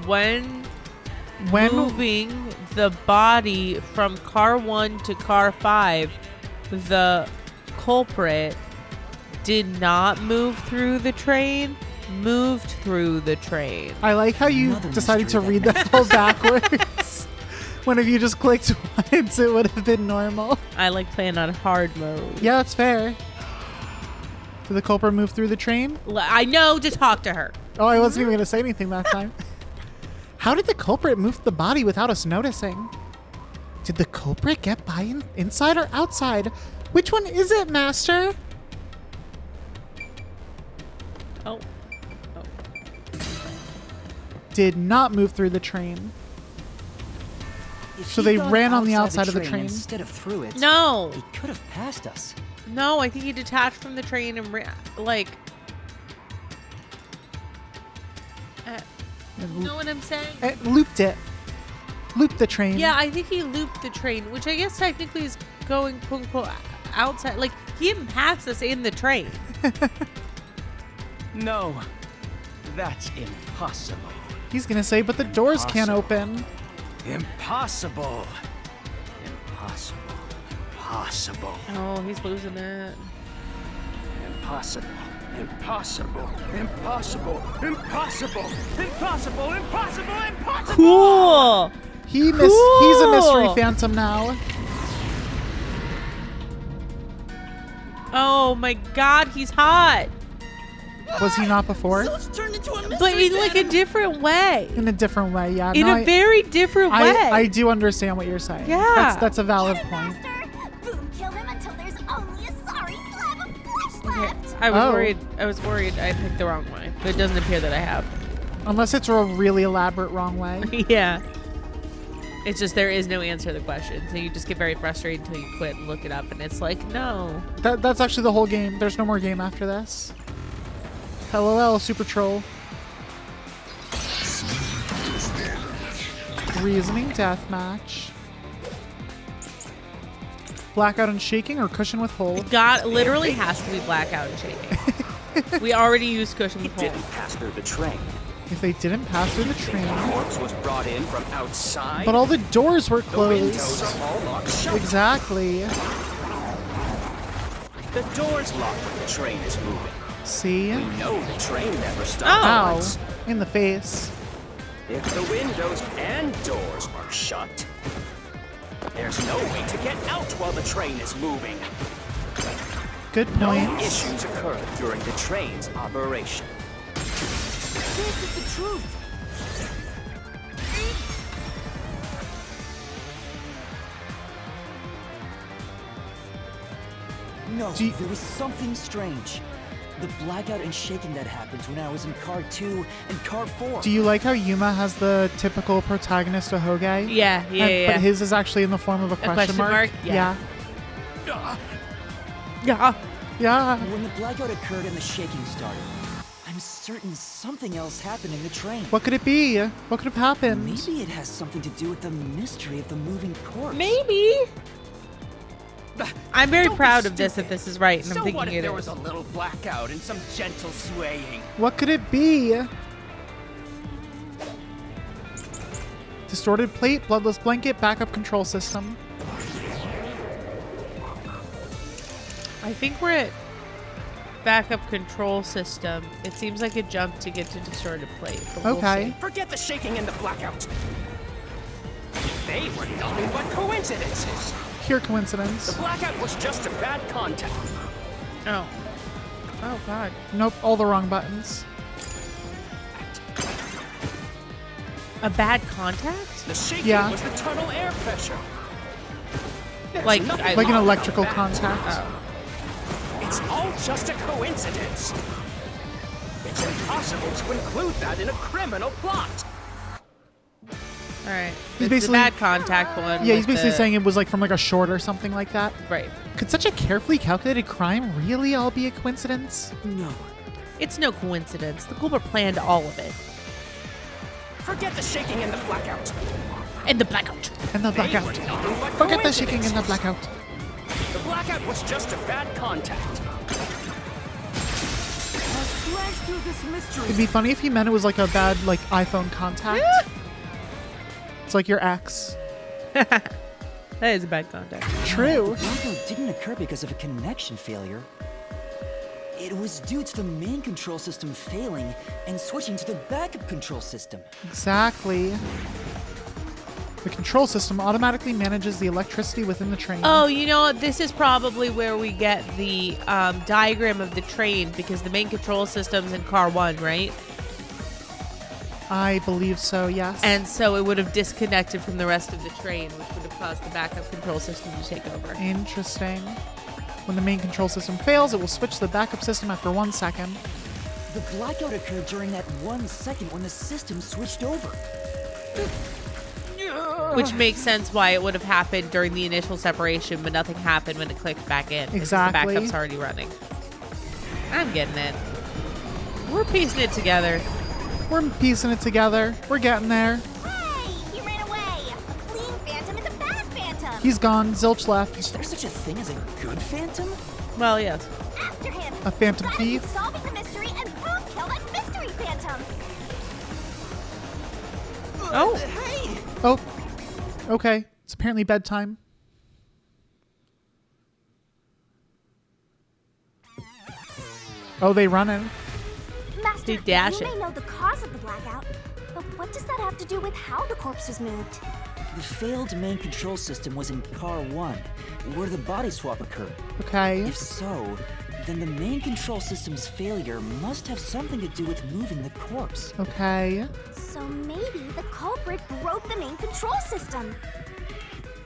When When moving the body from car 1 to car 5, the culprit did not move through the train, moved through the train. I like how you Another decided to mystery read that all backwards. When if you just clicked once, it would have been normal. I like playing on hard mode. Yeah, that's fair. Did the culprit move through the train? I know to talk to her. Oh, I wasn't even going to say anything that time. How did the culprit move the body without us noticing? Did the culprit get by inside or outside? Which one is it, Master? Oh. Did not move through the train. If So he'd they gone ran on the outside of the train. instead of through it. No. He could have passed us. No, I think he detached from the train and like. You know what I'm saying? It looped it. Looped the train. Yeah, I think he looped the train, which I guess technically is going quote unquote outside. Like he didn't pass us in the train. No, that's impossible. He's going to say, but the doors can't open. Impossible. Impossible. Impossible. Oh, he's losing it. Impossible. Impossible. Impossible. Impossible. Impossible. Impossible. Impossible. Cool. He's a mystery Cool. phantom now. Oh my God, he's hot. Was he not before? Zilch turned into a mystery But in like a phantom. different way. In a different way, yeah. In no, a very different way. I do understand what you're saying. Yeah. That's a valid Get him, point. Master! Boom, kill him until there's only a sorry slab of flesh left! I was Oh. worried. I was worried I picked the wrong way, but it doesn't appear that I have. Unless it's a really elaborate wrong way. Yeah. It's just there is no answer to the question, so you just get very frustrated until you quit and look it up, and it's like, no. That's actually the whole game. There's no more game after this. LOL, Super Troll. Reasoning deathmatch. Blackout and shaking or cushion with hole? God, literally has to be blackout and shaking. We already used cushion with hole. Didn't pass through the train. If they didn't pass through the train. The corpse was brought in from outside. But all the doors were the windows closed. are all locked shut. Exactly. The door's locked when the train is moving. See? We know the train never Oh. stops. Ow. In the face. If the windows and doors are shut, there's no way to get out while the train is moving. Good No point. issues occur during the train's operation. This is the truth. No, Do you- there was something strange. The blackout and shaking that happened when I was in car 2 and car 4. Do you like how Yuma has the typical protagonist of Hoge? Yeah, yeah. But his is actually in the form of a question mark? Yeah. Yeah. Yeah. Yeah. When the blackout occurred and the shaking started, I'm certain something else happened in the train. What could it be? What could have happened? Maybe it has something to do with the mystery of the moving corpse. Maybe. I'm very Don't be proud of this if stupid. this is right, and So I'm thinking what if it there is. was a little blackout and some gentle swaying? What could it be? Distorted plate, bloodless blanket, backup control system. I think we're at backup control system. It seems like a jump to get to distorted plate. But we'll Okay. see. Forget the shaking and the blackout. They were nothing but coincidences. Pure The coincidence. blackout was just a bad contact. Oh. Oh God. Nope, all the wrong buttons. A bad contact? The shaking Yeah. was the tunnel air pressure. There's Like, nothing I- Like an wrong electrical about that. contact. It's all just a coincidence. It's impossible to include that in a criminal plot. All right. He's It's the basically- bad contact one. Yeah, he's with basically the- saying it was like from like a short or something like that. Right. Could such a carefully calculated crime really all be a coincidence? No. It's no coincidence. The culprit planned all of it. Forget the shaking and the blackout. And the blackout. And the They were blackout. nothing but Forget the shaking and the coincidences. blackout. The blackout was just a bad contact. I'll slash through this mystery. It'd be funny if he meant it was like a bad like iPhone contact. It's like your ex. That is a bad contact. True. The blackout didn't occur because of a connection failure. It was due to the main control system failing and switching to the backup control system. Exactly. The control system automatically manages the electricity within the train. Oh, you know what? This is probably where we get the diagram of the train because the main control system's in car 1, right? I believe so, yes. And so it would have disconnected from the rest of the train, which would have caused the backup control system to take over. Interesting. When the main control system fails, it will switch to the backup system after 1 second. The blackout occurred during that 1 second when the system switched over. Which makes sense why it would have happened during the initial separation, but nothing happened when it clicked back in. because Exactly. The backup's already running. I'm getting it. We're piecing it together. We're piecing it together. We're getting there. Hey! He ran away! A clean phantom is a bad phantom! He's gone. Zilch left. Is there such a thing as a good phantom? Well, yes. After him! A phantom Gotta keep thief? solving the mystery and boom, kill that mystery phantom! Oh. Hey! Oh. Okay. It's apparently bedtime. Oh, they running. Master, They dash you it. may know the cause of the blackout, but what does that have to do with how the corpse was moved? The failed main control system was in car 1, where the body swap occurred. Okay. If so, then the main control system's failure must have something to do with moving the corpse. Okay. So maybe the culprit broke the main control system.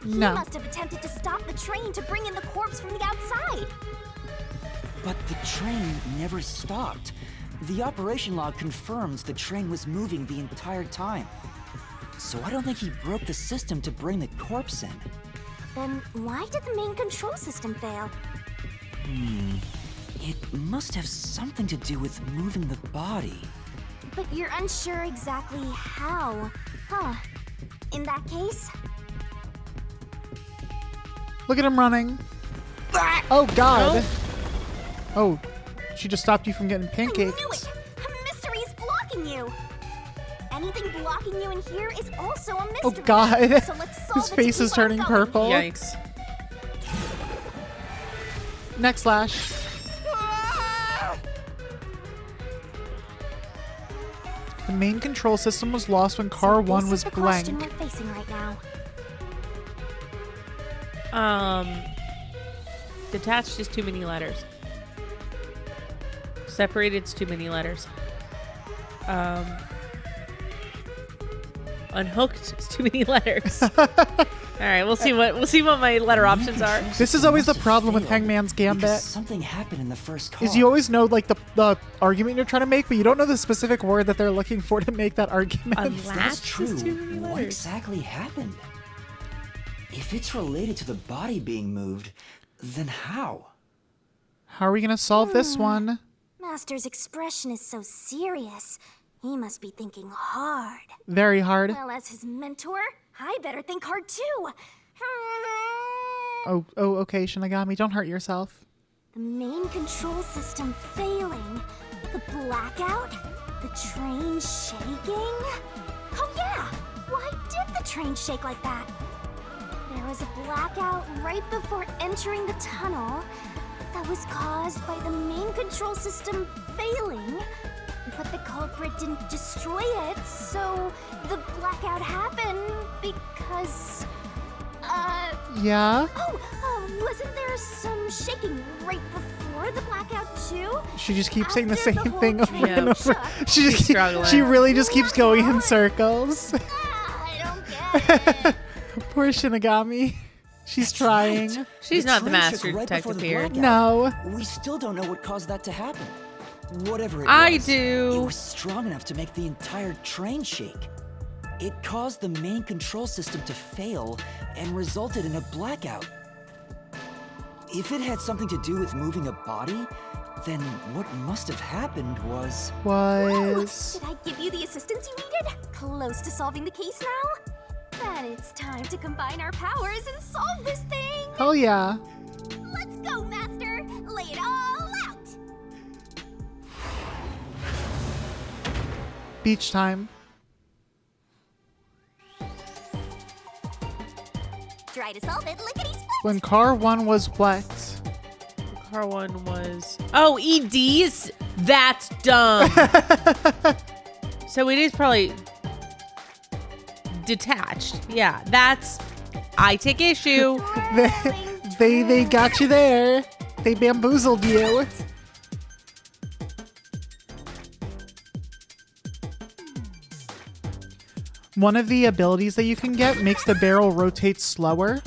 He No. must have attempted to stop the train to bring in the corpse from the outside. But the train never stopped. The operation log confirms the train was moving the entire time. So I don't think he broke the system to bring the corpse in. Then why did the main control system fail? It must have something to do with moving the body. But you're unsure exactly how. Huh. In that case, Look at him running. Oh, God. Oh, she just stopped you from getting I knew pancakes. it! A mystery is blocking you! Anything blocking you in here is also a mystery. Oh, God. So let's solve His it to face is keep on turning going. purple. Yikes. Next slash. The main control system was lost when car So 1 this was is the question blank. we're facing right now. Detached is too many letters. Separated's too many letters. Unhooked is too many letters. All right, we'll see what my letter options are. This is always the Must have problem with failed Hangman's Gambit. because something happened in the first car. Is you always know like the argument you're trying to make, but you don't know the specific word that they're looking for to make that argument. If Latch that's is true, too many what letters. exactly happened? If it's related to the body being moved, then how? How are we gonna solve this one? Master's expression is so serious. He must be thinking hard. Very hard. Well, as his mentor, I better think hard too. Oh, okay, Shinigami, don't hurt yourself. The main control system failing. The blackout? The train shaking? Oh yeah! Why did the train shake like that? There was a blackout right before entering the tunnel that was caused by the main control system failing. But the culprit didn't destroy it, so the blackout happened because... Yeah? wasn't there some shaking right before the blackout too? She just keeps saying the After same whole thing over train and over. shook. She just She's struggling. she really just keeps going in circles. I don't get it. Poor Shinigami. She's trying. Right. She's The not the train master shook right before detective the here. blackout. No. We still don't know what caused that to happen. Whatever it I was, do. it was strong enough to make the entire train shake. It caused the main control system to fail and resulted in a blackout. If it had something to do with moving a body, then what must have happened was... Was. Did I give you the assistance you needed? Close to solving the case now? Then it's time to combine our powers and solve this thing! Hell yeah. Let's go, Master! Lay it all out! Beach time. Try to solve it, lickety-split! When car 1 was what? Car 1 was... Oh, EDs? That's dumb. So it is probably detached. Yeah, that's... I take issue. They got you there. They bamboozled you. One of the abilities that you can get makes the barrel rotate slower.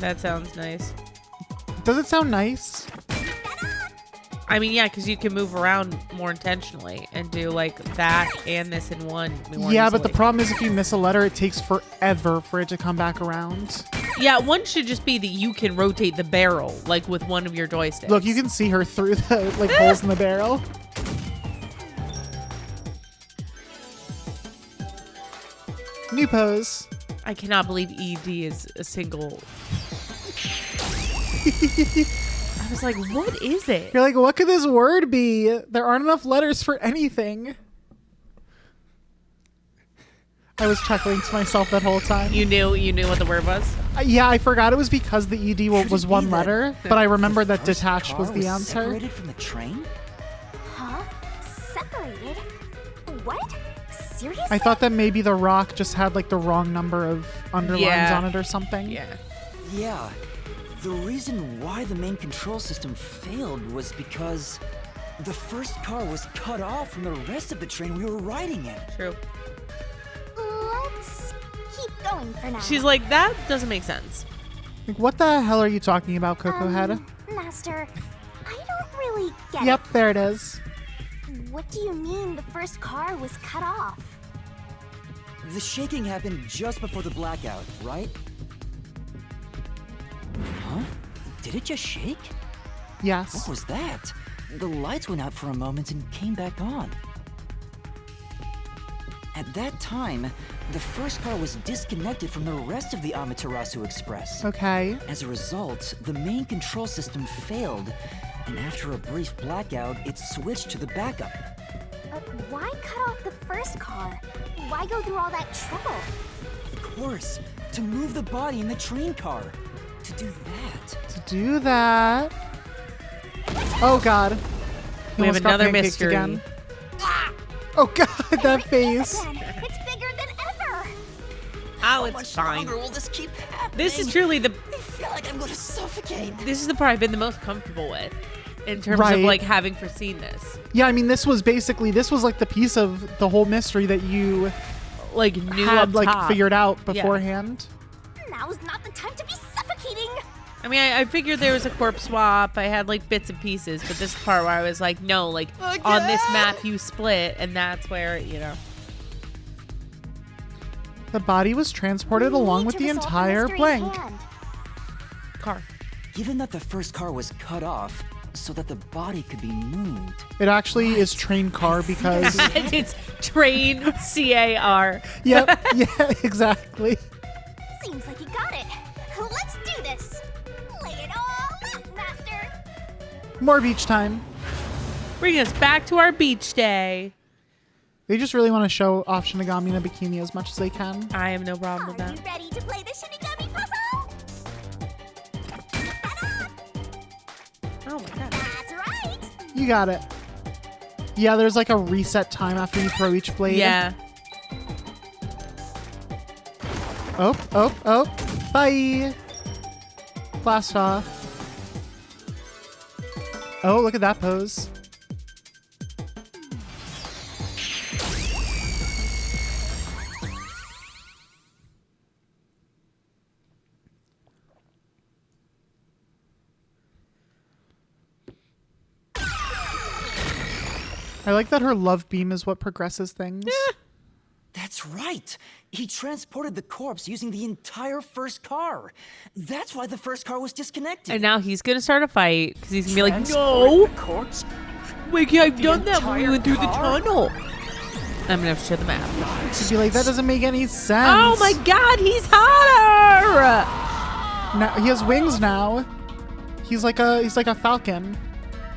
That sounds nice. Does it sound nice? I mean, yeah, because you can move around more intentionally and do like that and this in one. more Yeah, but the easily. problem is if you miss a letter, it takes forever for it to come back around. Yeah, one should just be that you can rotate the barrel like with one of your joysticks. Look, you can see her through the like holes in the barrel. New pose. I cannot believe ED is a single. I was like, what is it? You're like, what could this word be? There aren't enough letters for anything. I was chuckling to myself that whole time. You knew what the word was? Yeah, I forgot it was because the ED was Could it one be that letter, but I remembered that first detached was car the answer. Separated from the train? Huh? Separated? What? Seriously? I thought that maybe the rock just had like the wrong number of underlines Yeah. on it or something. Yeah. Yeah. The reason why the main control system failed was because the first car was cut off from the rest of the train we were riding in. True. Let's keep going for now. She's like, that doesn't make sense. Like, what the hell are you talking about, Coco Head? Master, I don't really get Yep, there it is. it. What do you mean the first car was cut off? The shaking happened just before the blackout, right? Huh? Did it just shake? Yes. What was that? The lights went out for a moment and came back on. At that time, the first car was disconnected from the rest of the Amaterasu Express. Okay. As a result, the main control system failed, and after a brief blackout, it switched to the backup. Why cut off the first car? Why go through all that trouble? Of course, to move the body in the train car. To do that. To do that. Oh god. We have Almost got another pancaked mystery. again. Oh god, that Where is face. it then? It's bigger than ever. Oh, How it's much fine. longer will this keep happening? This is truly the. I feel like I'm gonna suffocate. This is the part I've been the most comfortable with, in terms Right. of like having foreseen this. Yeah, I mean, this was like the piece of the whole mystery that you Like knew had up like top. figured out Yeah. beforehand. Now's not the time to be suffocating. I mean, I figured there was a corpse swap. I had like bits and pieces, but this part where I was like, no, like on this map you split, and that's where The body was transported We along need with to the resolve entire mystery at blank. hand. car. Given that the first car was cut off so that the body could be moved. It actually is train car because It's train CAR. Yep, yeah, exactly. Seems like you got it. Let's do this. Lay it all out, Master. More beach time. Bring us back to our beach day. They just really want to show off Shinigami in a bikini as much as they can. I have no problem with Are that. you ready to play the Shinigami puzzle? Oh my god. That's right. You got it. Yeah, there's like a reset time after you throw each blade. Yeah. Oh. Bye. Blast off. Oh, look at that pose. I like that her love beam is what progresses things. That's right. He transported the corpse using the entire first car. That's why the first car was disconnected. And now he's gonna start a fight because he's gonna be like, Transporting no, the corpse? wait, I've The done that when we entire went through the car? tunnel. I'm gonna have to show the map. She'd be like, that doesn't make any sense. Oh my god, he's hotter! Now, he has wings now. He's like a falcon.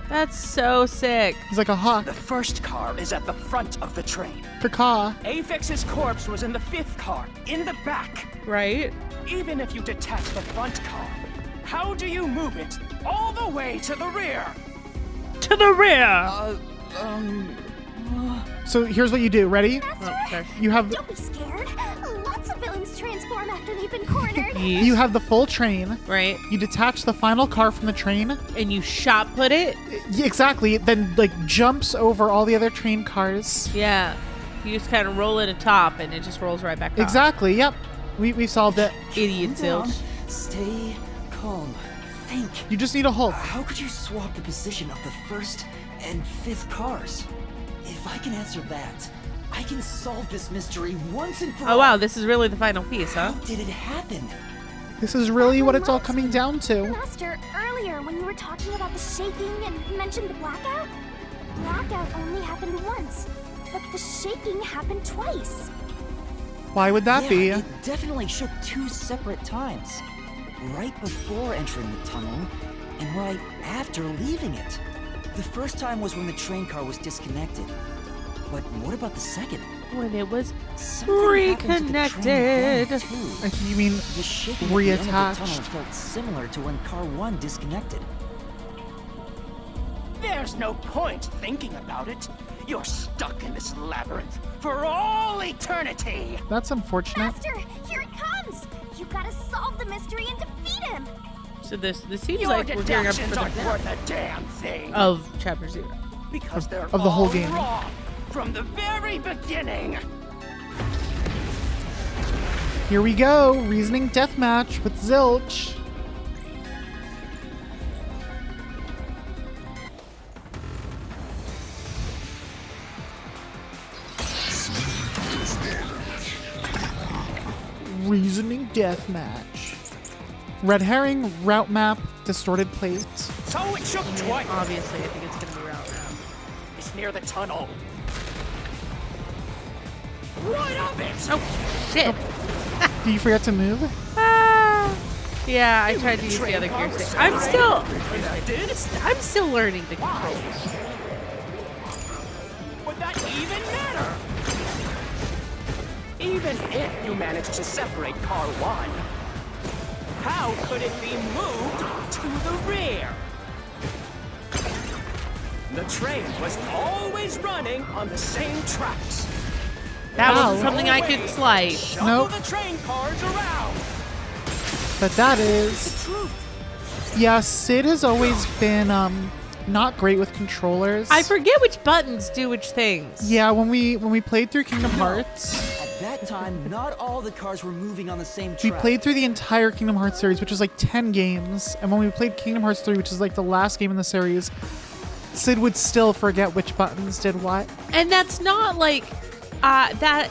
That's so sick. He's like a hawk. The first car is at the front of the train. Caw. Avix's corpse was in the fifth car, in the back. Right? Even if you detach the front car, how do you move it all the way to the rear? To the rear! So here's what you do. Ready? Oh, sorry. You have Don't be scared. Lots of villains transform after they've been cornered. you have the full train. Right? You detach the final car from the train. And you shot put it? Yeah, exactly. It then like jumps over all the other train cars. Yeah. You just kind of roll it atop and it just rolls right back up. Exactly. Yep. We solved it. Idiot Calm down. Zilch. Stay calm. Think. You just need a Hulk. How could you swap the position of the first and fifth cars? If I can answer that, I can solve this mystery once and for all. Oh wow, this is really the final piece, How huh? did it happen? This is really what it's all coming down to. Master, earlier when you were talking about the shaking and mentioned the blackout only happened once, but the shaking happened twice. Why would that be? It definitely shook two separate times. Right before entering the tunnel, and right after leaving it. The first time was when the train car was disconnected. But what about the second? When it was Something happened to the train reconnected. then, too. I think you mean The shaking at the end of the tunnel reattached. felt similar to when car 1 disconnected. There's no point thinking about it. You're stuck in this labyrinth for all eternity. That's unfortunate. Master, here it comes! You gotta solve the mystery and defeat him! So this seems Your like we're gearing up for deductions aren't the worth a damn thing. of chapter 0. Because they're of the whole all game. wrong from the very beginning. Here we go. Reasoning deathmatch with Zilch. Reasoning deathmatch. Red herring, route map, distorted plates. So it shook twice. Obviously, I think it's going to be route now. It's near the tunnel. Right up it! Oh, shit. Do you forget to move? Yeah, I tried to use the other gear stick. I'm still learning the controls. Would that even matter? Even if you managed to separate car 1, how could it be moved to the rear? The train was always running on the same tracks. That Wow. wasn't something I could slice. Shuffle Nope. the train cars around. But that is... Yeah, Sid has always been not great with controllers. I forget which buttons do which things. Yeah, when we played through Kingdom Hearts, At that time, not all the cars were moving on the same we track. played through the entire Kingdom Hearts series, which is like 10 games. And when we played Kingdom Hearts 3, which is like the last game in the series, Sid would still forget which buttons did what. And that's not like that.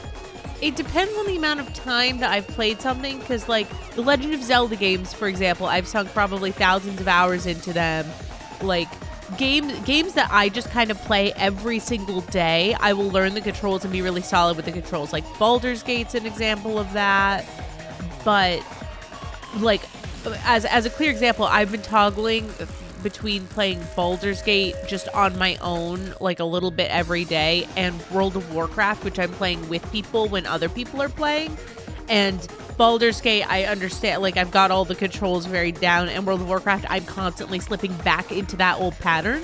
It depends on the amount of time that I've played something, because like the Legend of Zelda games, for example, I've sunk probably thousands of hours into them. Like games that I just kind of play every single day, I will learn the controls and be really solid with the controls. Like Baldur's Gate's an example of that. But like as a clear example, I've been toggling between playing Baldur's Gate just on my own, like a little bit every day, and World of Warcraft, which I'm playing with people when other people are playing. And Baldur's Gate, I understand, like I've got all the controls very down, and World of Warcraft, I'm constantly slipping back into that old pattern.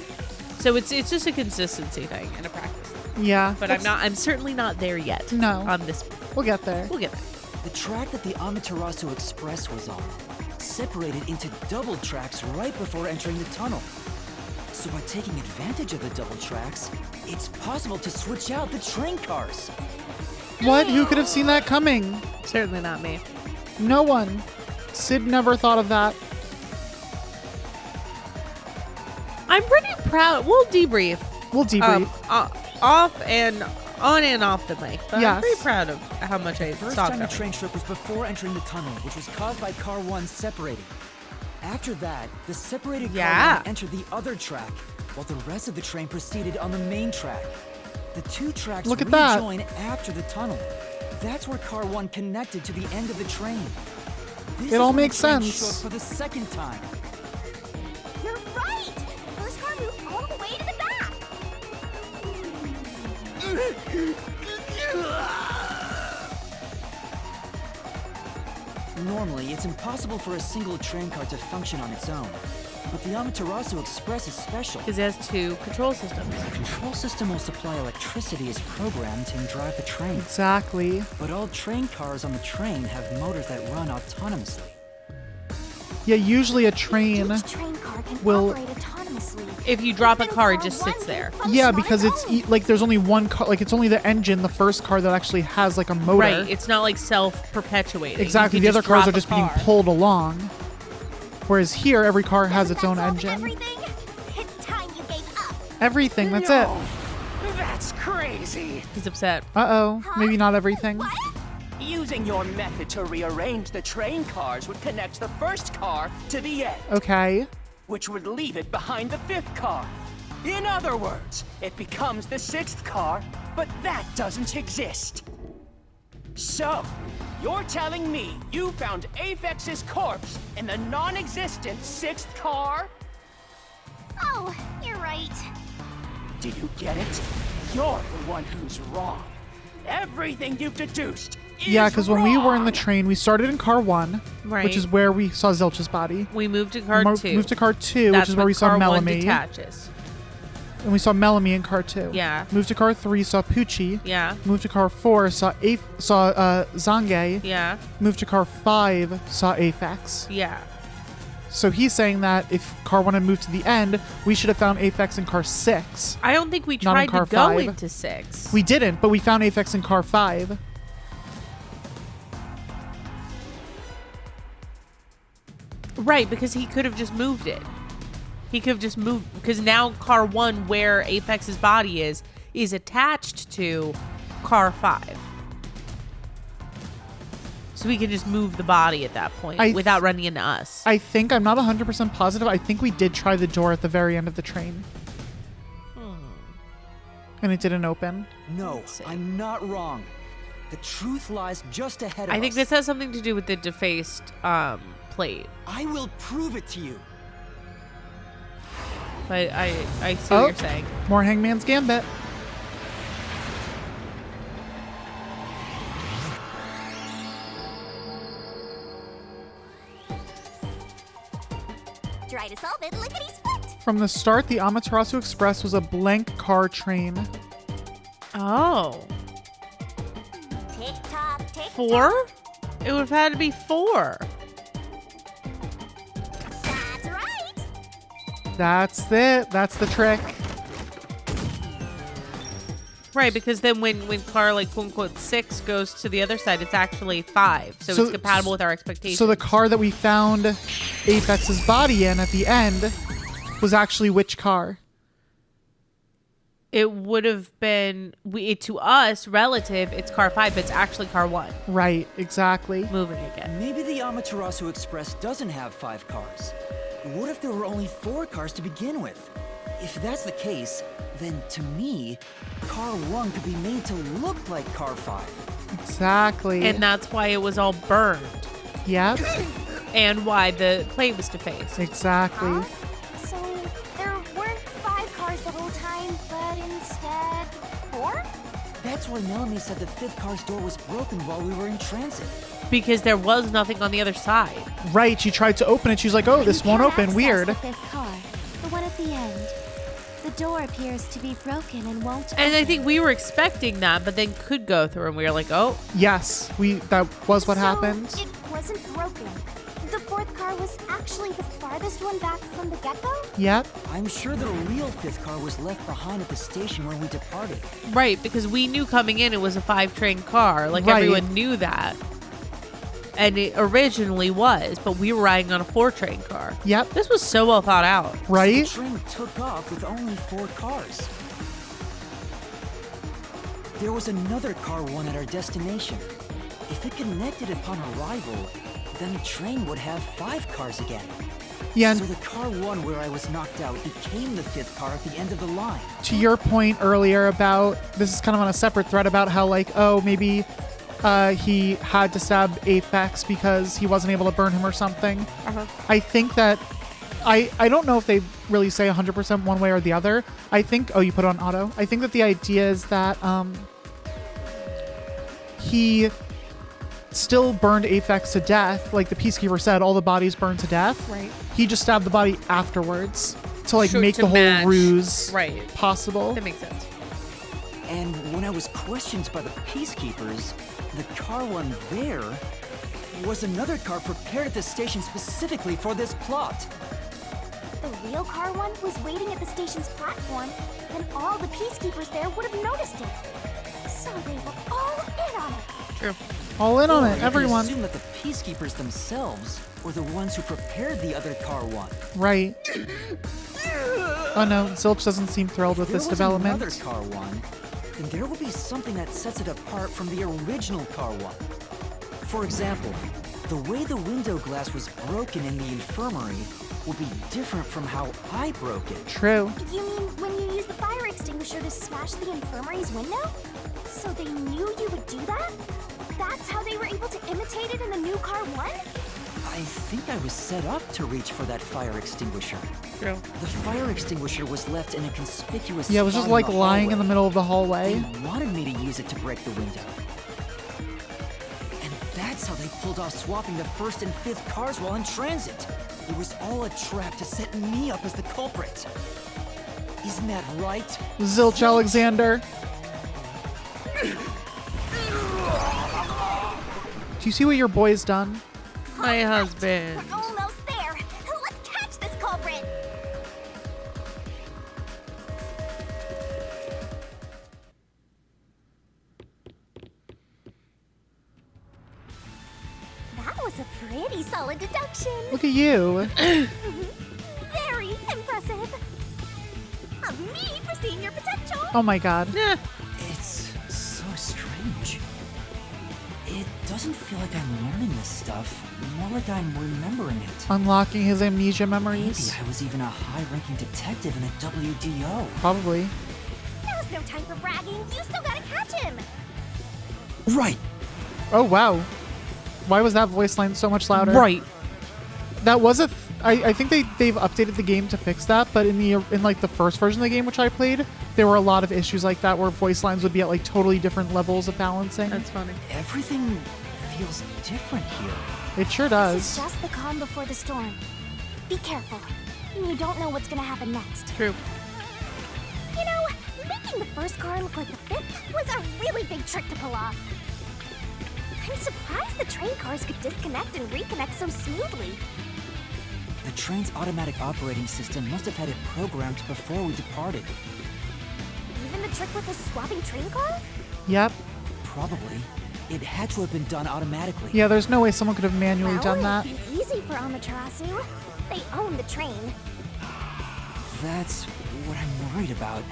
So it's just a consistency thing and a practice thing. Yeah. But I'm certainly not there yet. No. On this. We'll get there. We'll get there. The track that the Amaterasu Express was on separated into double tracks right before entering the tunnel. So by taking advantage of the double tracks, it's possible to switch out the train cars. What? Who could have seen that coming? Certainly not me. No one. Sid never thought of that. I'm pretty proud. We'll debrief. We'll debrief. Off and on and off the mic. But I'm Yes. pretty proud of how much I First saw time the coming. train trip was before entering the tunnel, which was caused by car 1 separating. After that, the separated Yeah. car 1 entered the other track, while the rest of the train proceeded on the main track. The two tracks Look at that. rejoin after the tunnel. That's where car 1 connected to the end of the train. This It all is when makes the train sense. shook for the second time. You're right! First car moved all the way to the back! Normally, it's impossible for a single train car to function on its own. But the Amaterasu Express is special. Because it has two control systems. The control system will supply electricity as programmed to drive the train. Exactly. But all train cars on the train have motors that run autonomously. Yeah, usually a train. Each train car can will- operate autonomously. If you drop a Then car, it car just 1 sits there. can function Yeah, on because its it's own. like there's only one car. Like it's only the engine, the first car that actually has like a motor. Right. It's not like self-perpetuating. Exactly. You The can other cars drop are a just being car. pulled along. Whereas here, every car has Doesn't its that own solve engine. Everything? It's time you gave up. Everything. That's No, that's crazy. He's upset. it. Uh-oh. Maybe not everything. What? Using your method to rearrange the train cars would connect the first car to the end, Okay. which would leave it behind the fifth car. In other words, it becomes the sixth car, but that doesn't exist. So, you're telling me you found Aphex's corpse in the non-existent sixth car? Oh, you're right. Do you get it? You're the one who's wrong. Everything you've deduced is Yeah, because when we were in the wrong. train, we started in car 1, Right. which is where we saw Zilch's body. We moved to car 2. Moved to car 2, That's which is where when we saw car 1 Melanie. detaches. And we saw Melanie in car 2. Yeah. Moved to car 3, saw Poochie. Yeah. Moved to car 4, saw Zange. Yeah. Moved to car 5, saw Aphex. Yeah. So he's saying that if car 1 had moved to the end, we should have found Aphex in car 6. I don't think we Not in tried car to go 5. into 6. We didn't, but we found Aphex in car 5. Right, because he could have just moved it. He could have just moved, because now car 1, where Aphex's body is attached to car 5. So we can just move the body at that point without running into us. I think, I'm not 100% positive, I think we did try the door at the very end of the train. And it didn't open. No, I'm not wrong. The truth lies just ahead of us. I think this has something to do with the defaced plate. I will prove it to you. But I see what you're saying. More Hangman's Gambit. Try to solve it, lickety-split! From the start, the Amaterasu Express was a blank car train. Oh. Tick-tock, tick-tock. 4? It would have had to be 4. That's right! That's it. That's the trick. Right, because then when car, like, quote-unquote 6 goes to the other side, it's actually 5. So it's compatible with our expectations. So the car that we found Aphex's body in at the end was actually which car? It would have been, to us, relative, it's car 5, but it's actually car 1. Right, exactly. Moving again. Maybe the Amaterasu Express doesn't have 5 cars. What if there were only 4 cars to begin with? If that's the case, then to me, car 1 could be made to look like car 5. Exactly. And that's why it was all burned. Yep. And why the plate was defaced. Exactly. So there weren't 5 cars the whole time, but instead 4? That's why Melanie said the 5th car's door was broken while we were in transit. Because there was nothing on the other side. Right, she tried to open it. She's like, oh, this You won't can't open. access Weird. The 5th car, the one at the end. The door appears to be broken and won't And I open. think we were expecting that, but then could go through, and we were like, oh. Yes, that was what So happened. it wasn't broken. The 4th car was actually the farthest one back from the get-go? Yep. I'm sure the real 5th car was left behind at the station when we departed. Right, because we knew coming in it was a 5-train car. Like, Right. everyone knew that. And it originally was, but we were riding on a 4-train car. Yep. This was so well thought out. Right? So the train took off with only 4 cars. There was another car 1 at our destination. If it connected upon arrival, then the train would have 5 cars again. Yeah, So and the car 1 where I was knocked out became the 5th car at the end of the line. to your point earlier about, this is kind of on a separate thread about how, like, oh, maybe he had to stab Aphex because he wasn't able to burn him or something. Uh-huh. I think that, I don't know if they really say 100% one way or the other. I think, oh, you put it on auto. I think that the idea is that he still burned Aphex to death. Like the Peacekeeper said, all the bodies burned to death. Right. He just stabbed the body afterwards to, like, Sure, make to the whole match. ruse Right. possible. That makes sense. And when I was questioned by the Peacekeepers, the car 1 there was another car prepared at the station specifically for this plot. The real car 1 was waiting at the station's platform, and all the peacekeepers there would have noticed it. So they were all in on it. True. All in on Or it, you could everyone. assume that the Peacekeepers themselves were the ones who prepared the other car 1. Right. Oh no, Zilch doesn't seem thrilled with If there this was development. another car 1, then there will be something that sets it apart from the original car 1. For example, the way the window glass was broken in the infirmary will be different from how I broke it. True. You mean when you used the fire extinguisher to smash the infirmary's window? So they knew you would do that? That's how they were able to imitate it in the new car 1? I think I was set up to reach for that fire extinguisher. True. The fire extinguisher was left in a conspicuous Yeah, it was just spot like in the lying in the hallway. middle of the hallway. They wanted me to use it to break the window. And that's how they pulled off swapping the 1st and 5th cars while in transit. It was all a trap to set me up as the culprit. Isn't that right? Zilch Alexander. Do you see what your boy's done? My husband. We're almost there. Pretty solid deduction. Look at you. Very impressive. Of me foreseeing your potential. Oh my god. Yeah. It's so strange. It doesn't feel like I'm learning this stuff, more like I'm remembering it. Unlocking his amnesia Maybe memories. I was even a high-ranking detective in the WDO. Probably. Now's no time for bragging. You still gotta catch him. Right. Oh wow. Why was that voice line so much louder? Right. That was I think they've updated the game to fix that, but in like the first version of the game which I played, there were a lot of issues like that where voice lines would be at like totally different levels of balancing. That's funny. Everything feels different here. It sure This is does. just the calm before the storm. Be careful. You don't know what's gonna happen next. True. You know, making the first car look like the fifth was a really big trick to pull off. I'm surprised the train cars could disconnect and reconnect so smoothly. The train's automatic operating system must have had it programmed before we departed. Even the trick with the swapping train car? Yep. Probably. It had to have been done automatically. Yeah, there's no way someone could have manually Well, done that. it'd be easy for Amaterasu. They own the train. That's what I'm worried about.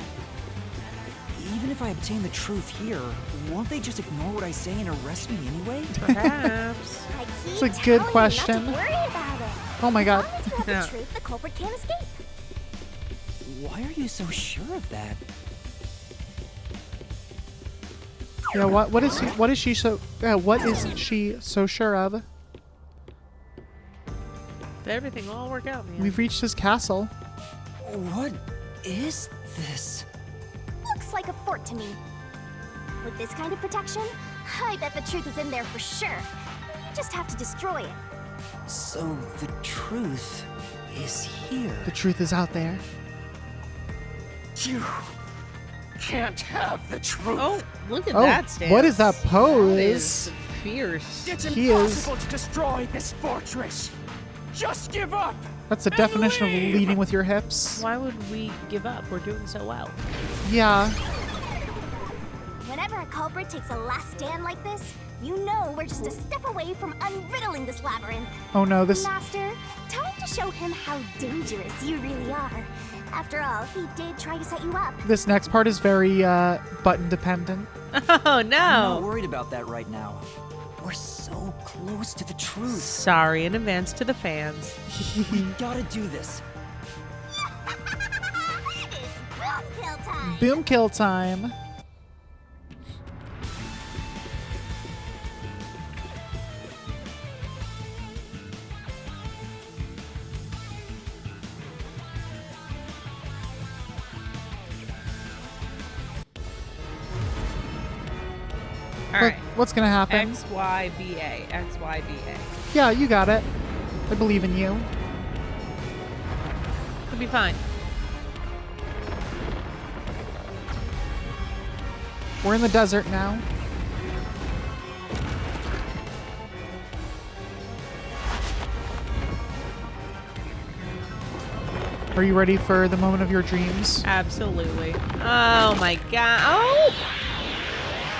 Even if I obtain the truth here, won't they just ignore what I say and arrest me anyway? Perhaps. I keep It's a good telling you not question. to worry about it. Oh my god. As long as you have Yeah. the truth, the culprit can't escape. Why are you so sure of that? Yeah, what is she so sure of? Did everything all work out, man? We've reached his castle. What is this? Looks like a fort to me. With this kind of protection, I bet the truth is in there for sure. You just have to destroy it. So the truth is here. The truth is out there. You can't have the truth. Oh, look at Oh, that stance. what is that pose? That is fierce. It's He is- impossible to destroy this fortress. Just give up. That's the And definition of leave. leading with your hips. Why would we give up? We're doing so well. Yeah. Whenever a culprit takes a last stand like this, you know we're just a step away from unriddling this labyrinth. Oh no, this Master, time to show him how dangerous you really are. After all, he did try to set you up. this next part is very button dependent. Oh I'm not no. worried about that right now. We're so close to the truth. Sorry in advance to the fans. We gotta do this. It's boom kill time! Boom kill time. All right. What's gonna happen? XYBA. XYBA. Yeah, you got it. I believe in you. It'll be fine. We're in the desert now. Are you ready for the moment of your dreams? Absolutely. Oh my god. Oh!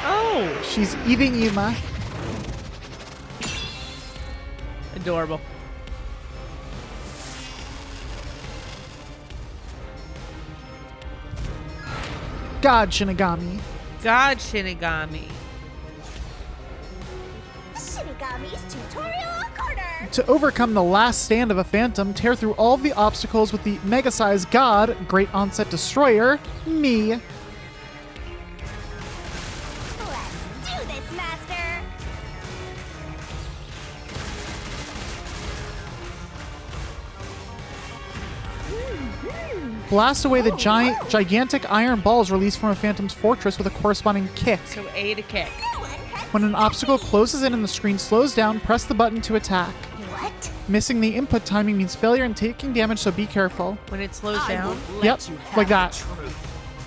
Oh! She's eating Yuma. Adorable. God, Shinigami. God Shinigami. Shinigami's tutorial corner! To overcome the last stand of a phantom, tear through all of the obstacles with the mega-sized god, Great Onset Destroyer, me. Let's do this, Master! Blast away the gigantic iron balls released from a phantom's fortress with a corresponding kick. So A to kick. When an obstacle closes in and the screen slows down, press the button to attack. What? Missing the input timing means failure and taking damage, so be careful. When it slows down. Yep, like that.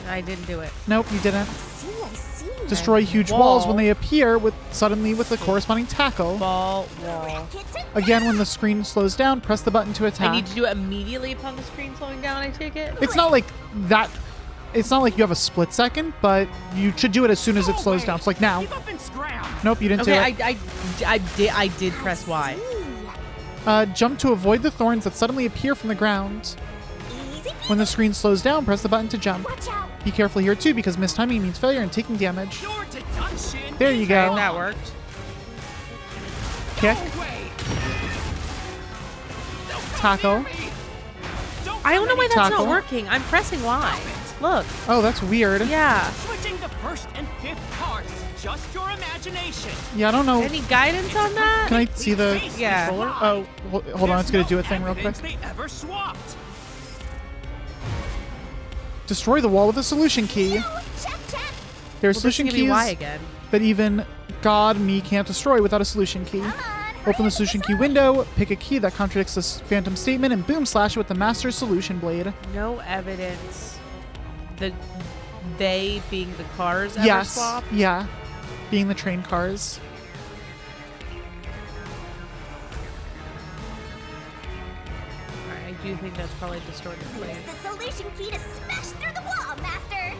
I didn't do it. Nope, you didn't. I see. Destroy huge Wall. walls when they appear suddenly with the corresponding tackle. Ball wall. Again, when the screen slows down, press the button to attack. I need to do it immediately upon the screen slowing down, I take it? It's not like that. It's not like you have a split second, but you should do it as soon as it slows down. It's like now. Give up and scram. Nope, you didn't Okay, do it. I did press Y. Jump to avoid the thorns that suddenly appear from the ground. Easy. When the screen slows down, press the button to jump. Watch out. Be careful here too, because mistiming means failure and taking damage. Your deduction There you is go. Okay, that worked. Kick, No way. Don't come tackle. near me. Don't I don't know come why any that's Tackle. not working. I'm pressing Y. Look. Oh, that's weird. Yeah. Switching the first and fifth cards is just your imagination. Yeah, I don't know. Any guidance on that? Can I see the Yeah. controller? Oh, hold on. It's gonna do a thing real quick. There's no evidence they ever swapped. Destroy the wall with a solution key. Check, check. There are Well, this is solution gonna be Y keys again. that even God, me can't destroy without a solution key. Come on. Open the solution key window, pick a key that contradicts this phantom statement, and boom, slash it with the master's solution blade. No evidence. The they being the cars ever Yes. swap. Yeah. Being the train cars. Alright, I do think that's probably distorted Use blade. the solution key to smash through the wall, Master.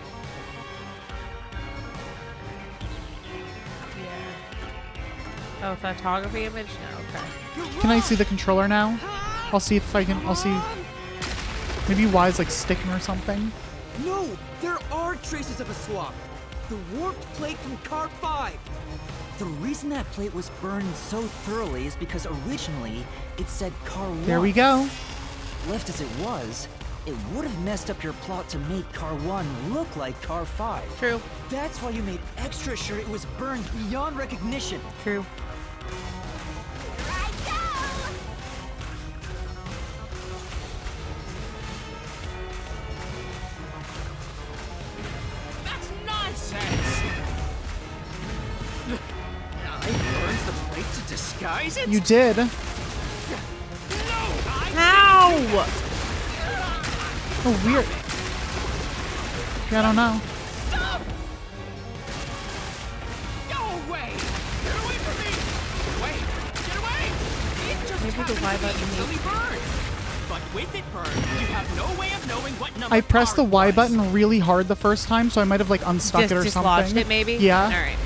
Yeah. Oh, photography image? No, okay. Can I see the controller now? I'll see if I can. I'll see. Maybe Y is like sticking or something. No, there are traces of a swap. The warped plate from Car 5. The reason that plate was burned so thoroughly is because originally it said Car 1. There we go. Left as it was, it would have messed up your plot to make Car 1 look like Car 5. True. That's why you made extra sure it was burned beyond recognition. True. Here I go. That's nonsense. I burned the plate to disguise it. You did. No, How? Oh, weird. Yeah, I don't know. Stop! Go away! Get away from me! Get away! Get away! It just Maybe the happens Y to be button easily burned. But with it burned, you have no way of knowing what number I pressed the car Y was. button really hard the first time, so I might have like unstuck it or Dislodged something. it maybe? Yeah. Alright.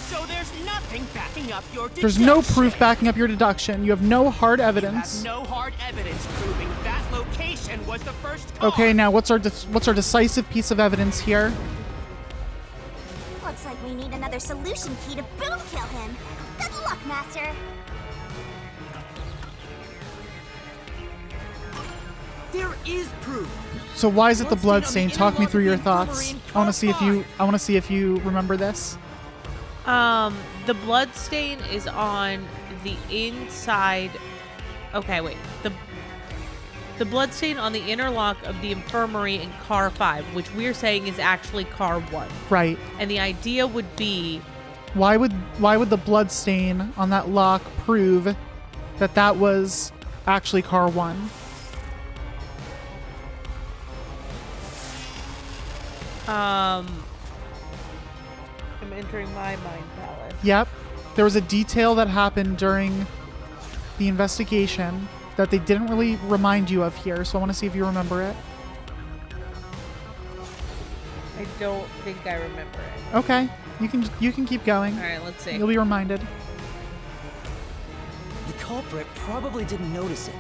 So there's nothing backing up your deduction. There's no proof backing up your deduction. You have no hard You have evidence. no hard evidence proving that location was the first car. Okay, now what's our decisive piece of evidence here? Looks like we need another solution key to boom kill him. Good luck, Master. There is proof. So why is it the Bloodstain on bloodstain? the Talk me interlock through of your the thoughts. infirmary in I want to see if you. car I want to see if you remember this. The blood stain is on the inside. Okay, wait. The blood stain on the interlock of the infirmary in car 5, which we're saying is actually car 1. Right. And the idea would be Why would the blood stain on that lock prove that that was actually car 1? I'm entering my mind palace. Yep. There was a detail that happened during the investigation that they didn't really remind you of here, so I want to see if you remember it. I don't think I remember it. Okay. You can keep going. All right, let's see. You'll be reminded. The culprit probably didn't notice it.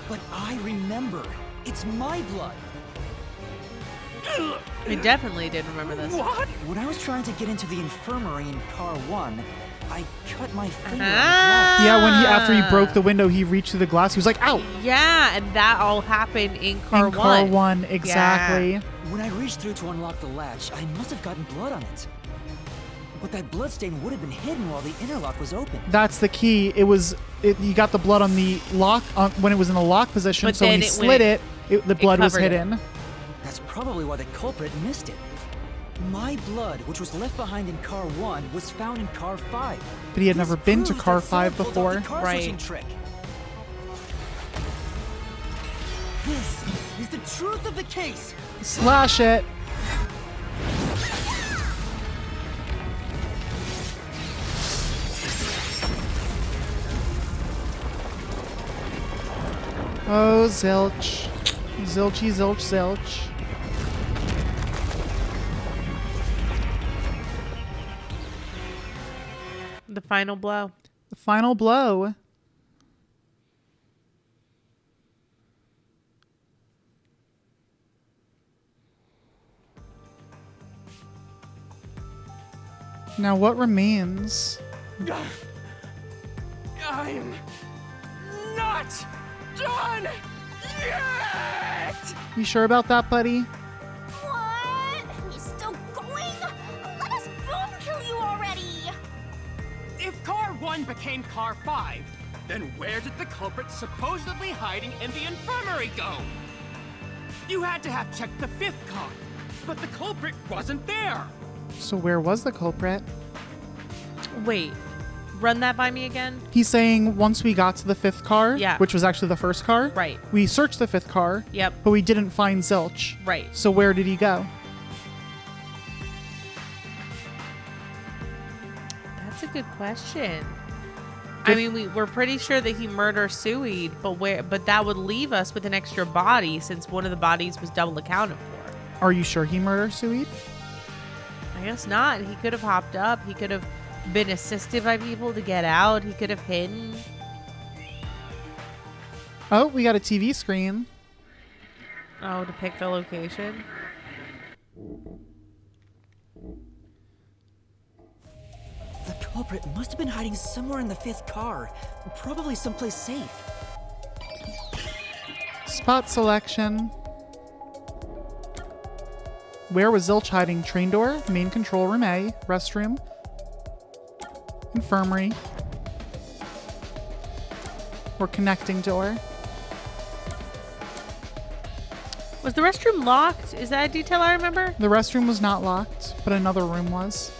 But I remember. It's my blood. I definitely did remember this. What? When I was trying to get into the infirmary in car 1, I cut my finger on the Ah. glass. Yeah, when after he broke the window, he reached through the glass. He was like, "Ow!" Yeah, and that all happened in car In car 1. 1, exactly. When I reached through to unlock the latch, I must have gotten blood on it. But that bloodstain would have been hidden while the interlock was open. That's the key. You got the blood on the lock when it was in the lock position. But So when then he when slid it, the blood was covered it. hidden. That's probably why the culprit missed it. My blood, which was left behind in car 1, was found in car 5. But he had This never been to proves car that someone 5 pulled off before. the car Right. switching trick. This is the truth of the case. Slash it. Oh, zilch. Zilchy, zilch, zilch. The final blow. The final blow. Now what remains? I'm not done yet! You sure about that, buddy? What? He's still going? Let us boom kill you already! If Car 1 became Car 5, then where did the culprit supposedly hiding in the infirmary go? You had to have checked the 5th car, but the culprit wasn't there. So where was the culprit? Wait, run that by me again. He's saying once we got to the 5th car, Yeah. which was actually the first car, Right. we searched the 5th car, Yep. but we didn't find Zilch. Right. So where did he go? That's a good question. I mean, we're pretty sure that he murdered Suede, but that would leave us with an extra body since one of the bodies was double accounted for. Are you sure he murdered Suede? I guess not. He could have hopped up. He could have been assisted by people to get out. He could have hidden. Oh, we got a TV screen. Oh, to pick the location. The culprit must have been hiding somewhere in the 5th car. Probably someplace safe. Spot selection. Where was Zilch hiding? Train door, main control room A, restroom, infirmary, or connecting door. Was the restroom locked? Is that a detail I remember? The restroom was not locked, but another room was.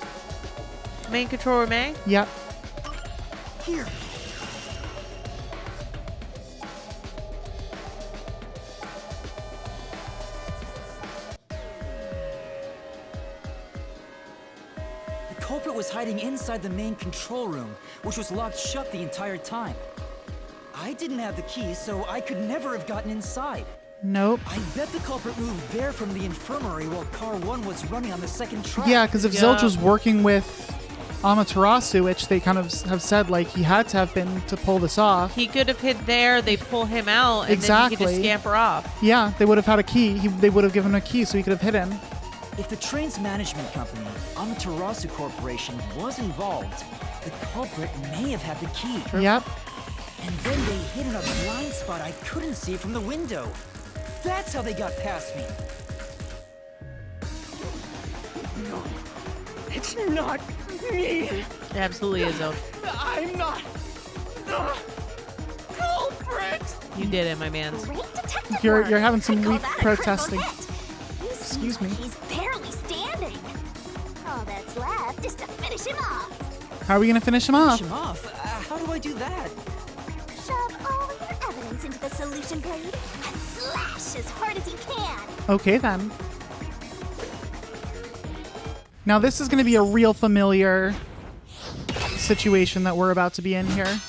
Main control room A? Yep. Here. The culprit was hiding inside the main control room, which was locked shut the entire time. I didn't have the key, so I could never have gotten inside. Nope. I bet the culprit moved there from the infirmary while Car 1 was running on the second track. Yeah, because if Yeah. Zilch was working with Amaterasu, which they kind of have said like he had to have been to pull this off. He could have hid there. They pull him out, and then he Exactly. could just scamper off. Yeah, they would have had a key. They would have given him a key so he could have hidden. If the train's management company, Amaterasu Corporation, was involved, the culprit may have had the key. Yep. And then they hid in a blind spot I couldn't see from the window. That's how they got past me. No, it's not me. It absolutely is, though. I'm not the culprit. You did it, my man. Great detective You're work. having some I'd call weak that a critical protesting. hit. You Excuse seem me. like he's barely standing. All that's left is to finish him off. How are we gonna finish him off? Push him off. How do I do that? Shove all your evidence into the solution blade and slash as hard as you can. Okay then. Now this is gonna be a real familiar situation that we're about to be in here.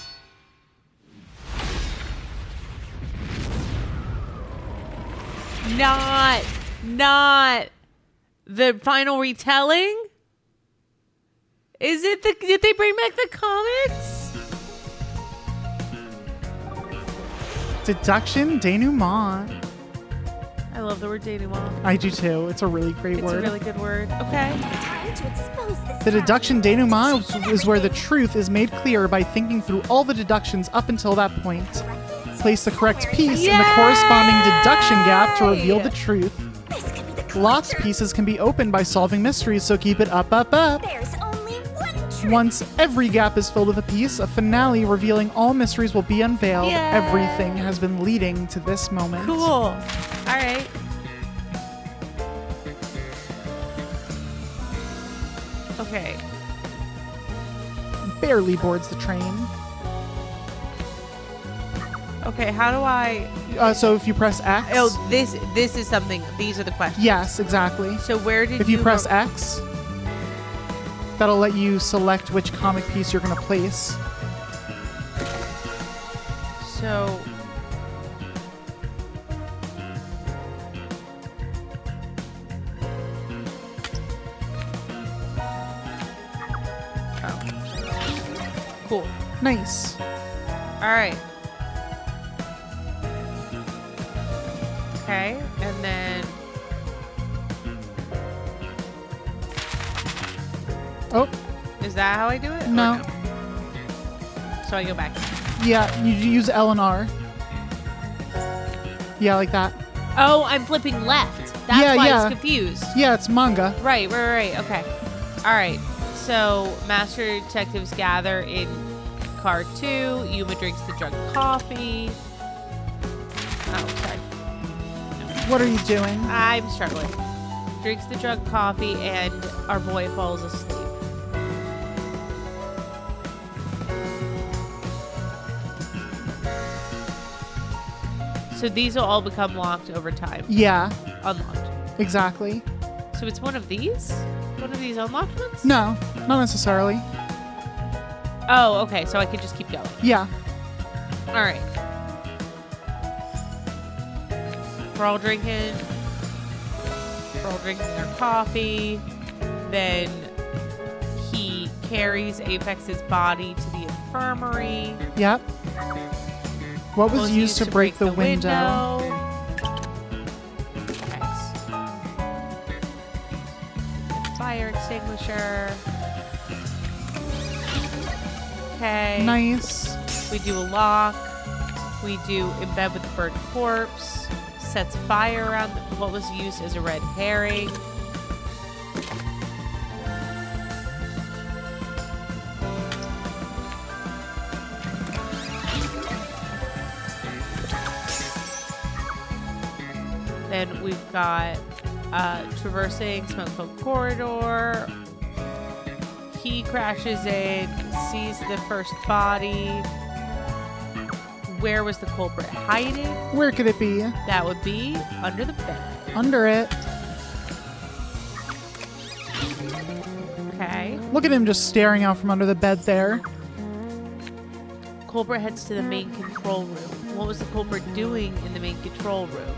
Not the final retelling? Is it did they bring back the comics? Deduction denouement. I love the word denouement. I do too. It's a really great It's word. a really good word. Okay. Time to expose this. The deduction denouement Question is where the everything. truth is made clear by thinking through all the deductions up until that point. Place the correct piece in the corresponding deduction gap to reveal the truth. This could be the Locked clincher. pieces can be opened by solving mysteries, so keep it up, up, up. There's only one trick. Once every gap is filled with a piece, a finale revealing all mysteries will be unveiled. Yay. Everything has been leading to this moment. Cool. All right. Okay. Barely boards the train. Okay, how do I So if you press X. Oh, this is something. These are the questions. Yes, exactly. So where did If you press go- X, that'll let you select which comic piece you're going to place. So oh. Cool. Nice. All right. Okay, and then Oh, Is that how I do it? Or No. So I go back. Yeah, you use L and R. Yeah, like that. Oh, I'm flipping left. That's Yeah, why yeah. it's confused. Yeah, it's manga. Right. Okay. All right. So Master Detectives gather in car 2. Yuma drinks the drugged coffee. Oh, sorry. What are you doing? I'm struggling. Drinks the drugged coffee and our boy falls asleep. So these will all become locked over time. Yeah, Unlocked. exactly. So it's one of these? One of these unlocked ones? No, not necessarily. Oh, okay. So I could just keep going. Yeah. All right. We're all drinking. We're all drinking their coffee. Then he carries Apex's body to the infirmary. Yep. What was used to break the window? X. Fire extinguisher. Okay. Nice. We do a lock. We do embed with the burnt corpse. Sets fire around what was used as a red herring. Then we've got traversing smoke-filled corridor. He crashes in, sees the first body. Where was the culprit hiding? Where could it be? That would be under the bed. Under it. Okay. Look at him just staring out from under the bed there. Culprit heads to the main control room. What was the culprit doing in the main control room?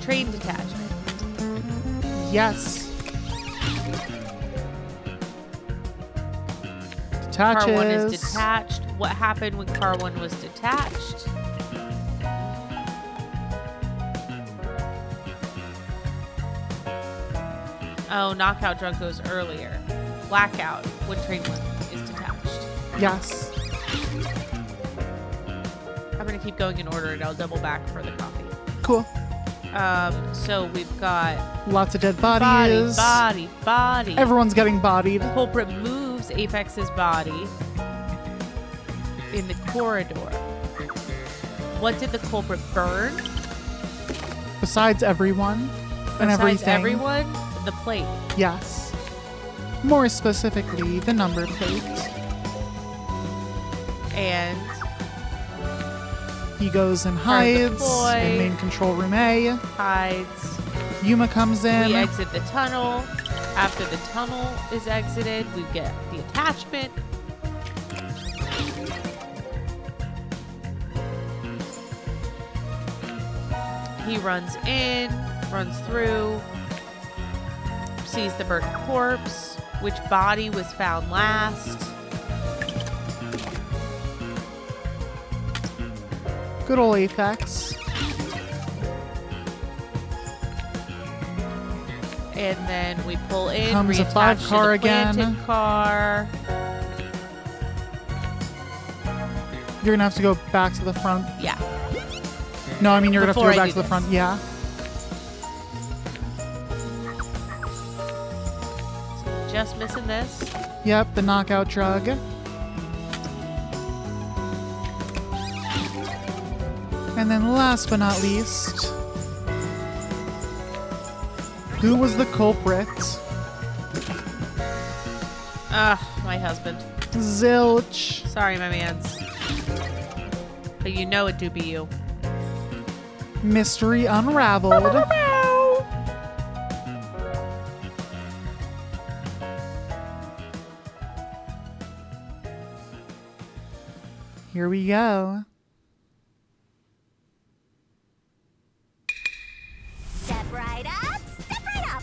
Train detachment. Yes. Car 1 is Detaches. detached. What happened when car 1 was detached? Oh, knockout drug goes earlier. Blackout when train 1 is detached. Yes. I'm going to keep going in order and I'll double back for the coffee. Cool. So we've got Lots of dead bodies. body. Everyone's getting bodied. Culprit moves Apex's body in the corridor. What did the culprit burn? Besides everyone and Besides everything. everyone, the plate. Yes. More specifically, the number plate. And He goes and Part of the hides ploy. in main control room A. hides. Yuma comes in. We exit the tunnel. After the tunnel is exited, we get the attachment. He runs in, runs through, sees the burnt corpse. Which body was found last? Good old Apex. And then we pull in, Comes a reattach 5 to car the again. planted car. You're gonna have to go back to the front. Yeah. No, I mean you're Before gonna I have to go do back to the this. front. Yeah. Just missing this. Yep, the knockout drug. And then last but not least, who was the culprit? My husband. Zilch. Sorry, my mans. But you know it do be you. Mystery unraveled. Here we go. Step right up, step right up.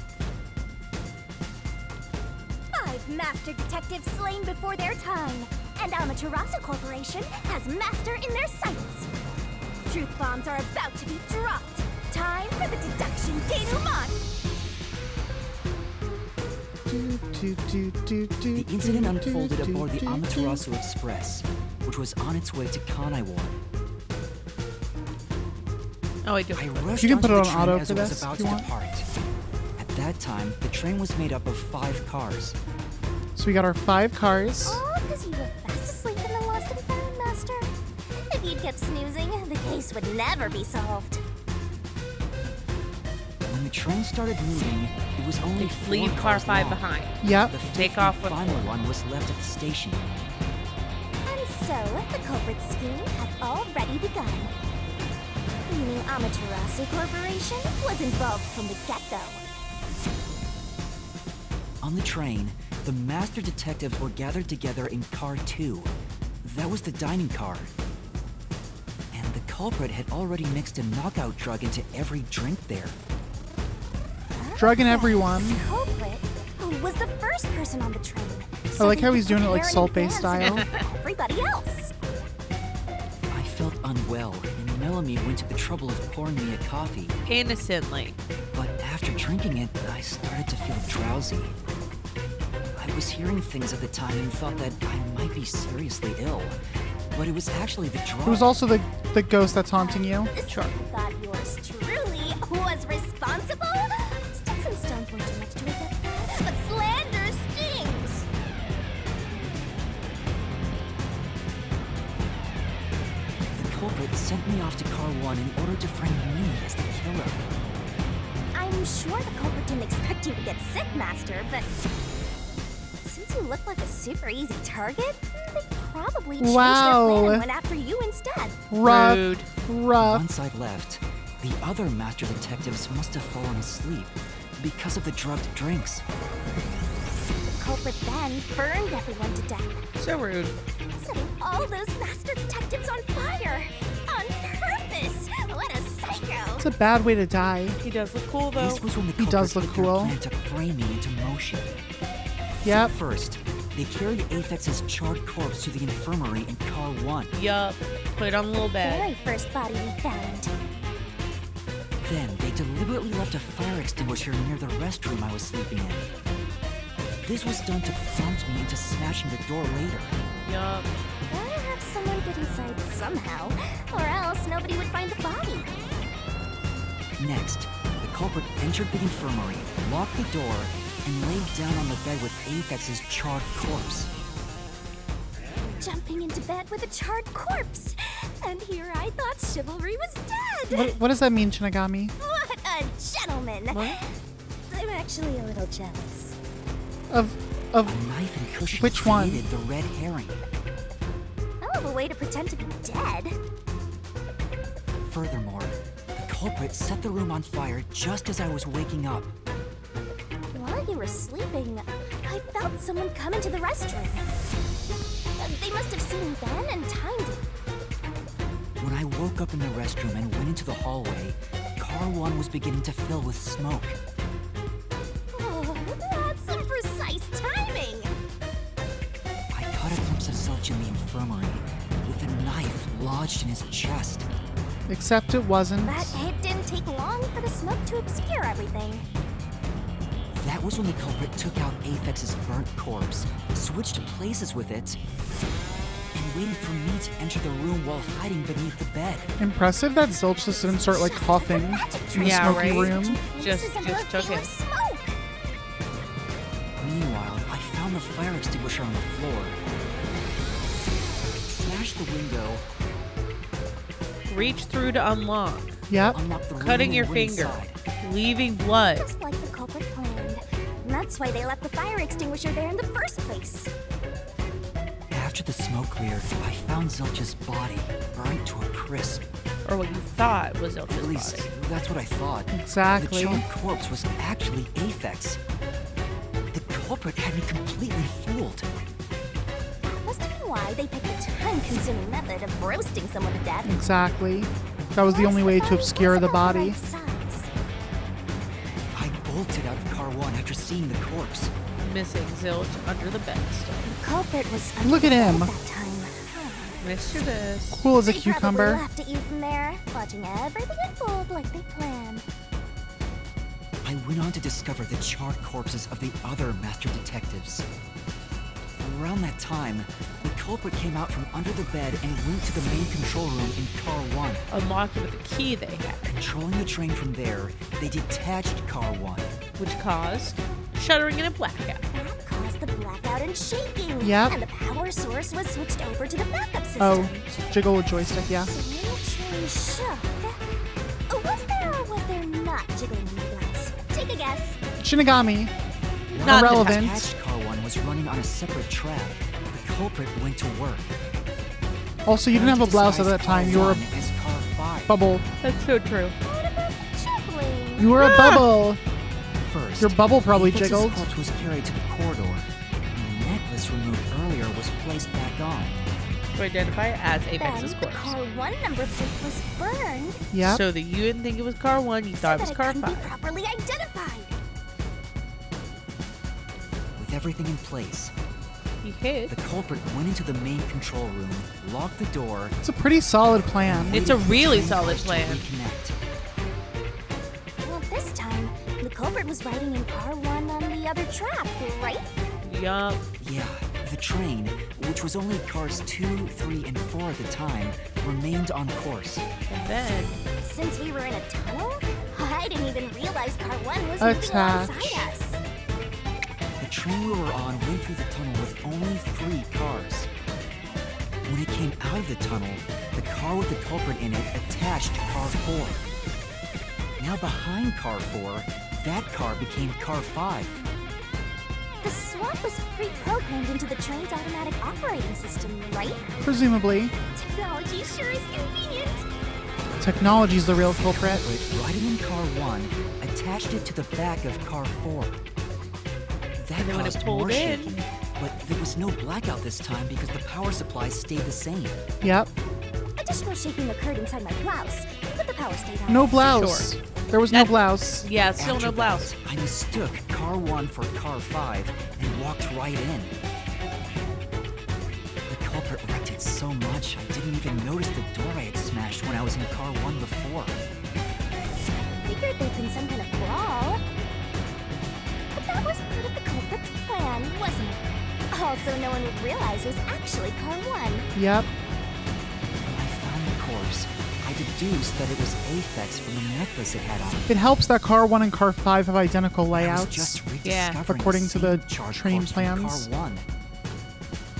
5 master detectives slain before their time, and Amaterasu Corporation has master in their sights. Truth bombs are about to be dropped. time for the deduction denouement. The incident unfolded aboard the Amaterasu Express, which was on its way to Kanai Ward. Oh, I do. I rushed You can put onto it the on train auto as for it was this about if to you want. depart. At that time, the train was made up of 5 cars. So we got our 5 cars. Oh, because you were fast asleep in the lost and found, Master. If you'd kept snoozing, the case would never be solved. When the train started moving, it was only 4 Leave car cars 5 long. behind. Yep. The 5th Take off and with final 4. one was left at the station. And so, the culprit scheme had already begun. Meaning Amaterasu Corporation was involved from the get-go. On the train, the master detectives were gathered together in car 2. That was the dining car. And the culprit had already mixed a knockout drug into every drink there. Drugging everyone. The culprit, who was the first person on the train. I like how he's doing it like preparing Salt-based advance style. for everybody else. I felt unwell, and Melanie went to the trouble of pouring me a coffee. Innocently. But after drinking it, I started to feel drowsy. I was hearing things at the time and thought that I might be seriously ill. But it was actually the drug. It was also the ghost that's haunting you. Sure. Thought yours truly was responsible? Sticks and stones weren't too much to it, but slander stings. The culprit sent me off to car 1 in order to frame me as the killer. I'm sure the culprit didn't expect you to get sick, Master, but since you look like a super easy target, they probably changed Wow. their plan and went after you instead. Rough. Rude. Rough. Once I left, the other master detectives must have fallen asleep because of the drugged drinks. The culprit then burned everyone to death, So rude. setting all those master detectives on fire. On purpose! What a psycho! It's a bad way to die. He does look cool, though. This was when the He does culprit look put their cool. plan to frame me into motion. Yep. First, they carried Aphex's charred corpse to the infirmary in car 1. Yup. Put it on the little The bed. very first body we found. Then, they deliberately left a fire extinguisher near the restroom I was sleeping in. This was done to prompt me into smashing the door later. Yup. Gotta have someone get inside somehow, or else nobody would find the body. Next, the culprit entered the infirmary, locked the door, and laid down on the bed with Aphex's charred corpse. Jumping into bed with a charred corpse. And here I thought chivalry was dead. What does that mean, Shinigami? What a gentleman. What? I'm actually a little jealous. Of A knife and cushion Which one? created the red herring. Hell of a way to pretend to be dead. Furthermore, the culprit set the room on fire just as I was waking up. While you were sleeping, I felt someone come into the restroom. They must have seen Ben and timed it. When I woke up in the restroom and went into the hallway, car 1 was beginning to fill with smoke. Oh, that's some precise timing. I caught a glimpse of Zilch in the infirmary, with a knife lodged in his chest. except it wasn't. But it didn't take long for the smoke to obscure everything. That was when the culprit took out Aphex's burnt corpse, switched places with it, and waited for me to enter the room while hiding beneath the bed. Impressive that Zilch just didn't start like coughing in the Yeah, smoky right. room. Just Places took enveloped it. with smoke. Meanwhile, I found the fire extinguisher on the floor, smashed the window, Reach through to unlock. Yep. unlocked the room, Cutting and your went finger. inside. Leaving blood. Just like the culprit planned. And that's why they left the fire extinguisher there in the first place. After the smoke cleared, I found Zilch's body, burnt to a crisp. Or what you thought was At Ilcha's least, body. that's what I thought. Exactly. The charred corpse was actually Aphex. The culprit had me completely fooled. Must have been why they picked a time-consuming method of roasting someone to death. Exactly. That was the only way to obscure the body. Right size. I bolted out of car 1 after seeing the corpse. Missing Zilch under the bed still. The culprit was Look at him. that time. Mischievous. Cool as a They cucumber. probably laughed at you from there, watching everything unfold like they planned. I went on to discover the charred corpses of the other master detectives. Around that time, the culprit came out from under the bed and went to the main control room in Car 1. Unlocked with the key they had, Controlling the train from there, they detached Car 1. which caused shuddering and a blackout. That caused the blackout and shaking. Yep. And the power source was switched over to the backup system. Oh, jiggle with joystick, yeah. So when the train shook, was there or was there not jiggling in the glass? Take a guess. Shinigami. Not Irrelevant. Detached Car 1 was running on a separate track. The culprit went to work. Also, you didn't have a blouse at that time. You were a As Car 5. bubble. That's so true. What about jiggling? You were a bubble. First, Your bubble probably Apex's jiggled. corpse was carried to the corridor, and the necklace removed earlier was placed back on. To identify it as Apex's Then the corpse. car 1 number plate was burned. Yep. So that you didn't think it was car 1, you thought it was so car that it couldn't 5. be properly identified. With everything in place, He hid. the culprit went into the main control room, locked the door, It's a pretty solid plan. It's a waited for really train solid cars to plan. reconnect. Well, this time, the culprit was riding in car 1 on the other track, right? Yup. Yeah, the train, which was only cars 2, 3, and 4 at the time, remained on course. And then, Since we were in a tunnel, I didn't even realize car 1 was Attach. moving alongside us. The train we were on went through the tunnel with only 3 cars. When it came out of the tunnel, the car with the culprit in it attached to car 4. Now behind car 4, that car became car 5. The swap was pre-programmed into the train's automatic operating system, right? Presumably. Technology sure is convenient. Technology's the real culprit. But riding in car 1 attached it to the back of car 4. That And then when it caused pulled more in- shaking, but there was no blackout this time because the power supply stayed the same. Yep. Additional shaking occurred inside my blouse, but the power stayed on. No blouse. Sure. There was no That- blouse. yeah, still After no blouse. that, I mistook car 1 for car 5 and walked right in. The culprit wrecked it so much I didn't even notice the door I had smashed when I was in car 1 before. Figured there'd been some kind of brawl. But that was part of the culprit's plan, wasn't it? Also, no one would realize it was actually car 1. Yep. When I found the corpse, I deduced that it was Aphex from the necklace it had on. It helps that car 1 and car 5 have identical I was layouts. just Yeah. rediscovering According to the same charred train corpse from plans. Car 1.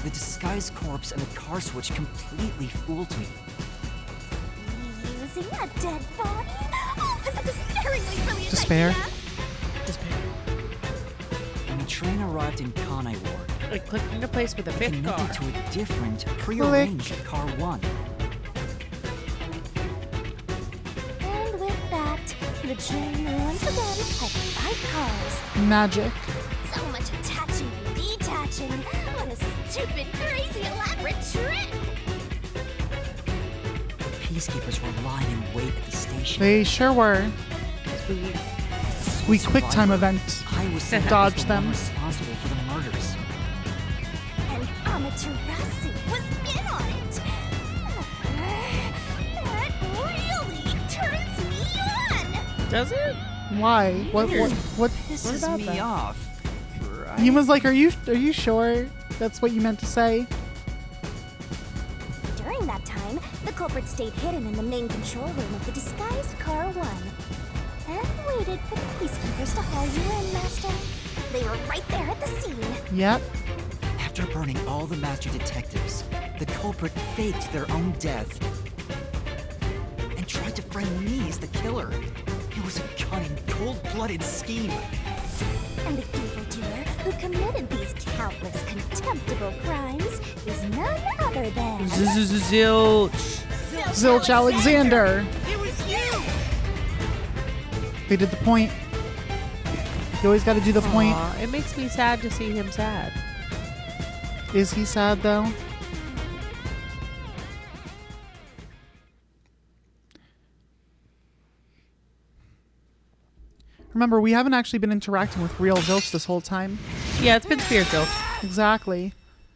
The disguised corpse and the car switch completely fooled me. Using a dead body? Oh, that's a despairingly brilliant Despair? idea. When the train arrived in Kanai Ward, It clicked into place with a it 5th car. connected to a different, prearranged car 1. And with that, the train once again had 5 cars. Magic. So much attaching and detaching. What a stupid, crazy, elaborate trick! Peacekeepers were lying in wait at the station. They sure were. Sweet. We quick time event. I was sent Dodged as the them. one responsible for the murders. And Amaterasu was in on it. That really turns me on. Does it? Why? What? What? Pisses about me that? off. Right? He was like, are you sure that's what you meant to say? During that time, the culprit stayed hidden in the main control room of the disguised car 1. And waited for the peacekeepers to haul you in, Master. They were right there at the scene. Yep. After burning all the master detectives, the culprit faked their own death and tried to frame me as the killer. It was a cunning, cold-blooded scheme. And the evildoer who committed these countless contemptible crimes is none other than Zilch. Zilch Alexander. It was you! They did the point. You always got to do the point. Aw, it makes me sad to see him sad. Is he sad though? Remember, we haven't actually been interacting with real Zilch this whole time. Yeah, it's been Spirit Zilch. Exactly.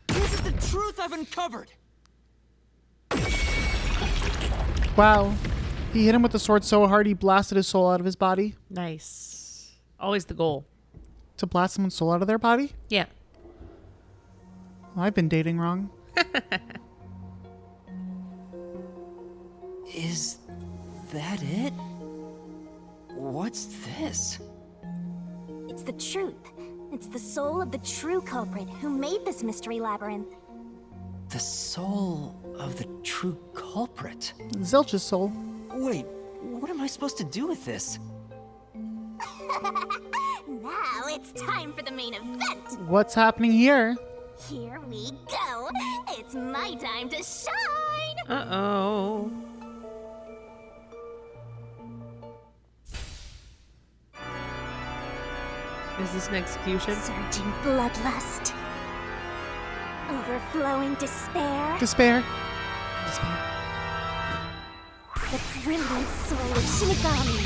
This is the truth I've uncovered! Wow. He hit him with the sword so hard he blasted his soul out of his body. Nice. Always the goal. To blast someone's soul out of their body? Yeah. Well, I've been dating wrong. Is that it? What's this? It's the truth. It's the soul of the true culprit who made this mystery labyrinth. The soul of the true culprit? Zilch's soul. Wait, what am I supposed to do with this? Now it's time for the main event. What's happening here? Here we go. It's my time to shine. Uh-oh. Is this an execution? Surging bloodlust. Overflowing despair. Despair. The brilliant soul of Shinigami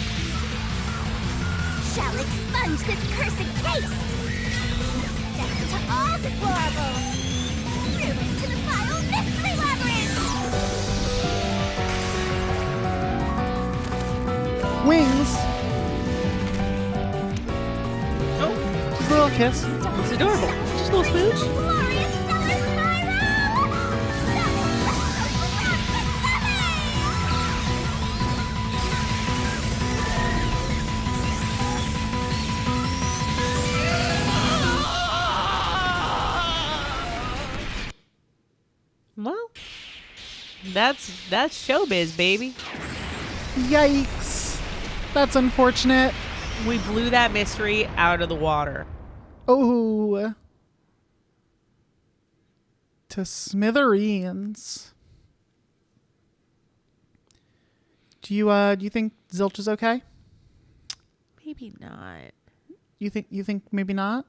shall expunge this cursed case. Death to all deplorables. Ruin to the final mystery labyrinth. Wings. Oh, Just a little kiss. it's adorable. Just a little smooch. Glorious stellar Well, that's showbiz, baby. Yikes. That's unfortunate. We blew that mystery out of the water. Oh. To smithereens. Do you think Zilch is okay? Maybe not. You think maybe not?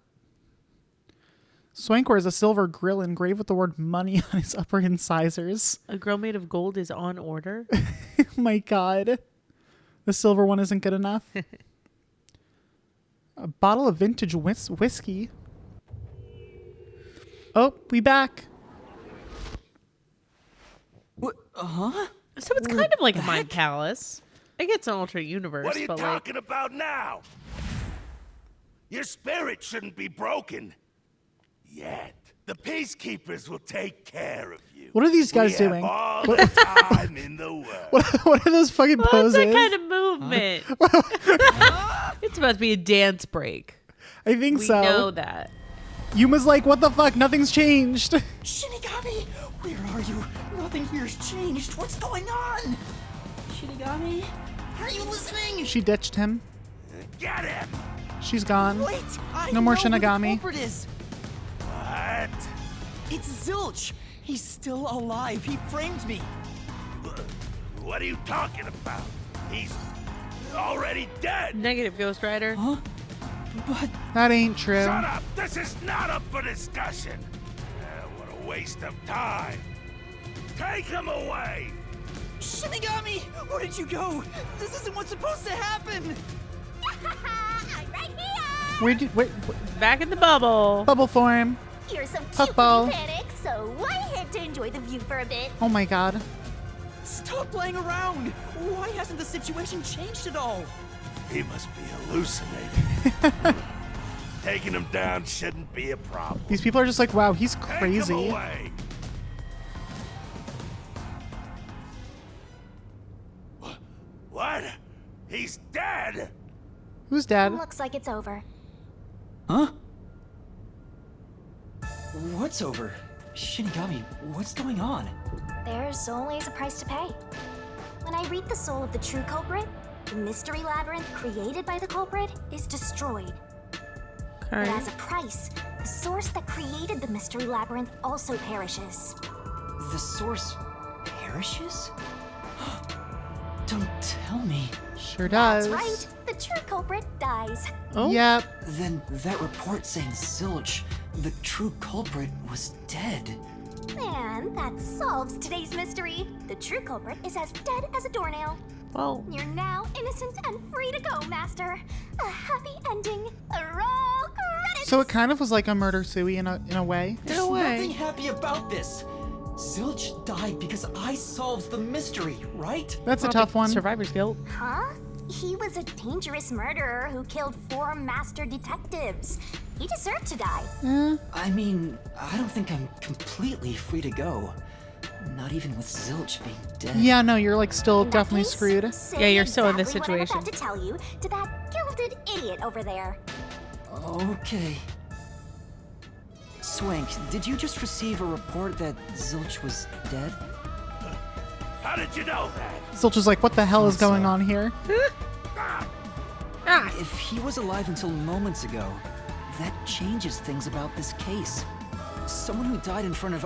Swank wears a silver grill engraved with the word money on his upper incisors. A girl made of gold is on order. Oh my god. The silver one isn't good enough. A bottle of vintage whiskey. Oh, we back. What? Huh? So it's kind of like a mind palace. I get it's an alternate universe, What are you but talking about now? Your spirit shouldn't be broken. Yet. The peacekeepers will take care of you. What are these guys We doing? have all the time in the world. What are those fucking What's poses? that kind of movement? It's about to be a dance break. I think We so. know that. Yuma's like, what the fuck? Nothing's changed. Shinigami! Where are you? Nothing here's changed. What's going on? Shinigami? Are you listening? She ditched him. Get him! She's gone. Wait! I No more know who the Shinigami. culprit is. What? It's Zilch! He's still alive. He framed me. What are you talking about? He's already dead. Negative, Ghost Rider. Huh? But That ain't true. Shut up! This is not up for discussion. What a waste of time. Take him away. Shinigami! Where did you go? This isn't what's supposed to happen! I'm right here. Wait, Back in the bubble. bubble form. You're so cute Puffball. when you panic, so I had to enjoy the view for a bit. Oh my god. Stop playing around! Why hasn't the situation changed at all? He must be hallucinating. Taking him down shouldn't be a problem. These people are just like, wow, he's Take crazy. him away. What? He's dead? Who's dead? Looks like it's over. Huh? What's over? Shinigami, what's going on? There's always a price to pay. When I read the soul of the true culprit, the mystery labyrinth created by the culprit is destroyed. But as a price, the source that created the mystery labyrinth also perishes. The source perishes? Don't tell me. Sure does. That's right. The true culprit dies. Oh. Yep. Then that report saying Zilch, the true culprit, was dead. And that solves today's mystery. The true culprit is as dead as a doornail. Well, You're now innocent and free to go, Master. A happy ending. Roll credits. So it kind of was like a murder suey in a way. in a way. Nothing happy about this. Zilch died because I solved the mystery, right? That's a tough one. Survivor's guilt. Huh? He was a dangerous murderer who killed 4 master detectives. He deserved to die. I mean, I don't think I'm completely free to go. Not even with Zilch being dead. Yeah, no, you're like still In that definitely case, screwed. say Yeah, you're still in this exactly what situation. I'm about to tell you to that gilded idiot over there. Okay. Swank, did you just receive a report that Zilch was dead? How did you know that? Zilch is like, what the hell is going on here? If he was alive until moments ago, that changes things about this case. Someone who died in front of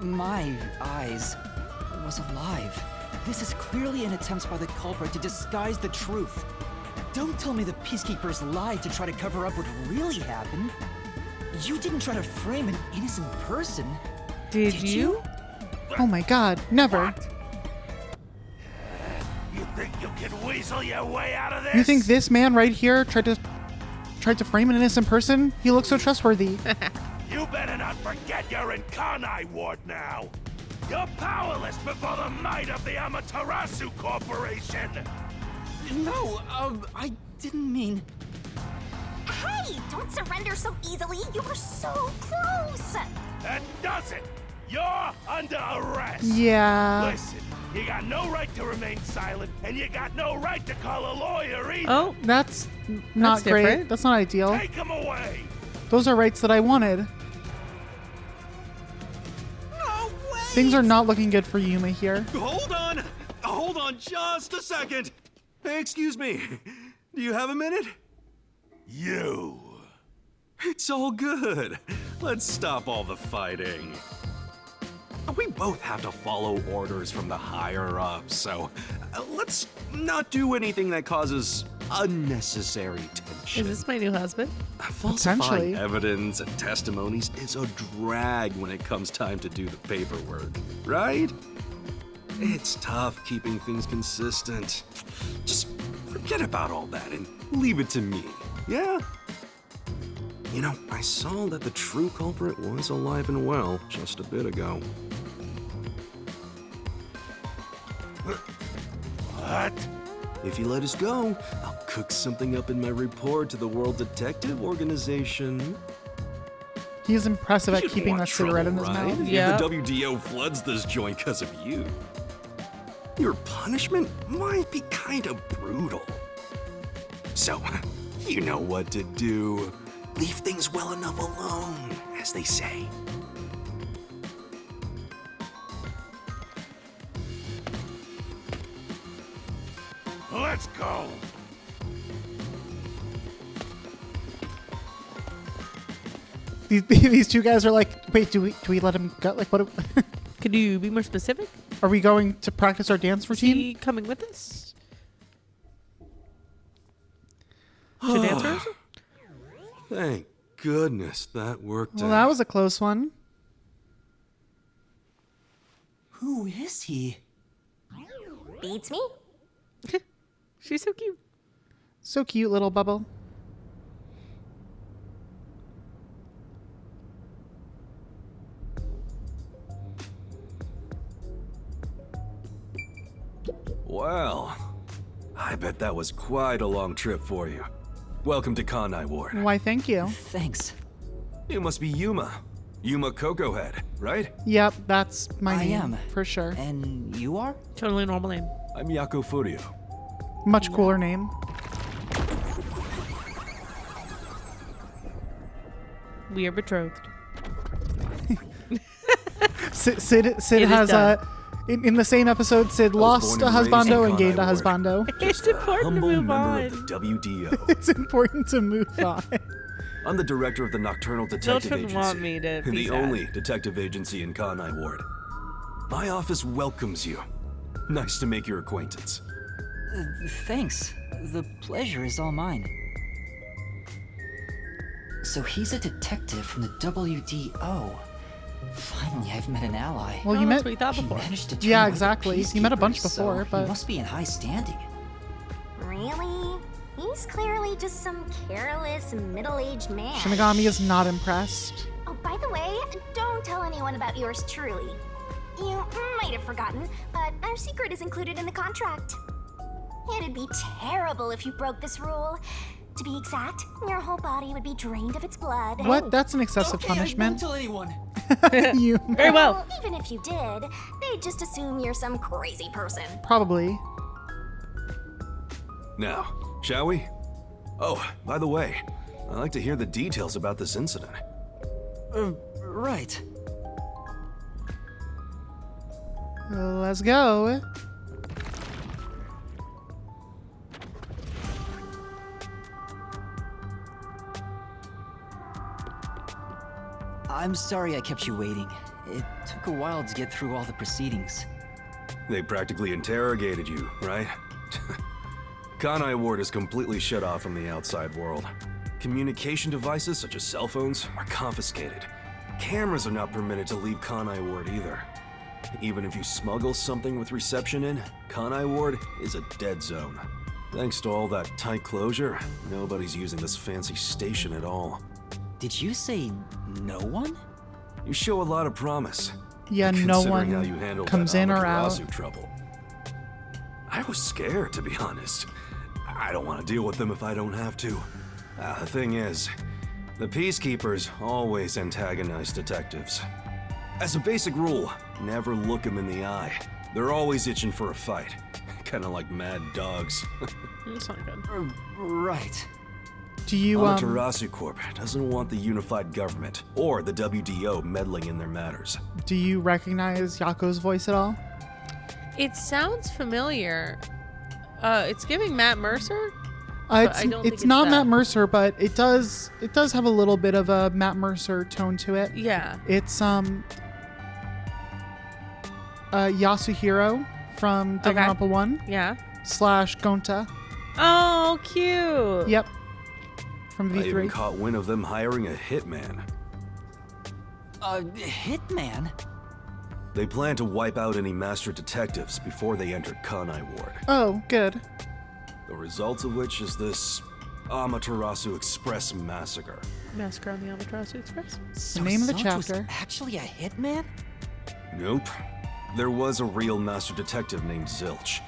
my eyes, was alive. This is clearly an attempt by the culprit to disguise the truth. Don't tell me the Peacekeepers lied to try to cover up what really happened. You didn't try to frame an innocent person. Did you? Oh my god, never. What? You think you can weasel your way out of this? You think this man right here tried to frame an innocent person? He looks so trustworthy. You better not forget you're in Kanai Ward now. You're powerless before the might of the Amaterasu Corporation. No, I didn't mean... Hey, don't surrender so easily. You were so close. That does it. You're under arrest. Yeah. Listen, you got no right to remain silent, and you got no right to call a lawyer either. Oh, That's not That's great. different. That's not ideal. Take him away. Those are rights that I wanted. No way! Things are not looking good for Yuma here. Hold on just a second. Hey, excuse me. Do you have a minute? You. It's all good. Let's stop all the fighting. We both have to follow orders from the higher-ups, so let's not do anything that causes unnecessary tension. is this my new husband? Falsifying Potentially. evidence and testimonies is a drag when it comes time to do the paperwork, right? It's tough keeping things consistent. Just forget about all that and leave it to me, yeah? You know, I saw that the true culprit was alive and well just a bit ago. What? If you let us go, I'll cook something up in my report to the World Detective Organization. He is impressive at You keeping want that cigarette in his trouble, right? mouth. Yeah. If the WDO floods this joint because of you. Your punishment might be kind of brutal. So, you know what to do. Leave things well enough alone, as they say. Let's go. These two guys are like, wait, do we let him go? Like, what? Could you be more specific? Are we going to practice our dance Is routine? he coming with us? To dance rehearsal? Thank goodness that worked Well, out. that was a close one. Who is he? Beats me? She's so cute. So cute, little bubble. Well, I bet that was quite a long trip for you. Welcome to Kanai Ward. Why, thank you. Thanks. You must be Yuma. Yuma Cocoa Head, right? Yep, that's my I name. am. For sure. And you are? Totally normal name. I'm Yako Furio. Much cooler name. We are betrothed. Sid It is has done. in the same episode, Sid was lost born a and raised in husbando and gained a Kanai Ward. husbando. It's important to Humble move member on. of the WDO. It's important to move on. I'm the director of the Nocturnal Detective Children Agency. want me to be the sad. only detective agency in Kanai Ward. My office welcomes you. Nice to make your acquaintance. Thanks. The pleasure is all mine. So he's a detective from the WDO. Finally, I've met an ally. Well, Oh, you that's met. what we thought He before. managed to turn Yeah, away the exactly. You met a bunch peacekeepers, so before, but- he must be in high standing. Really? He's clearly just some careless, middle-aged man. Shinigami is not impressed. Oh, by the way, don't tell anyone about yours truly. You might have forgotten, but our secret is included in the contract. It'd be terrible if you broke this rule. To be exact, your whole body would be drained of its blood. What? That's an excessive Okay, I won't punishment. tell anyone. You Very well. Even if you did, they'd just assume you're some crazy person. probably. Now, shall we? Oh, by the way, I'd like to hear the details about this incident. Right. Let's go. I'm sorry I kept you waiting. It took a while to get through all the proceedings. They practically interrogated you, right? Kanai Ward is completely shut off from the outside world. Communication devices, such as cell phones, are confiscated. Cameras are not permitted to leave Kanai Ward either. Even if you smuggle something with reception in, Kanai Ward is a dead zone. Thanks to all that tight closure, nobody's using this fancy station at all. Did you say no one? You show a lot of promise. Yeah, no considering how one you handled comes that in or out. Amaterasu trouble. I was scared, to be honest. I don't want to deal with them if I don't have to. The thing is, the Peacekeepers always antagonize detectives. As a basic rule, never look them in the eye. They're always itching for a fight. Kinda like mad dogs. That's not good. Right. Do you Amaterasu Corp doesn't want the unified government or the WDO meddling in their matters. do you recognize Yako's voice at all? It sounds familiar. It's giving Matt Mercer. But I don't think It's it's not that. Matt Mercer, but it does have a little bit of a Matt Mercer tone to it. Yeah. It's Yasuhiro from Danganronpa 1 Yeah. / Gonta. Oh, cute. Yep. From I even V3. caught wind of them hiring a hitman. Hitman? They plan to wipe out any master detectives before they enter Kanai Ward. Oh, good. The result of which is this Amaterasu Express massacre. Massacre on the Amaterasu Express. So name of the Zilch was chapter. actually a hitman? Nope. There was a real master detective named Zilch.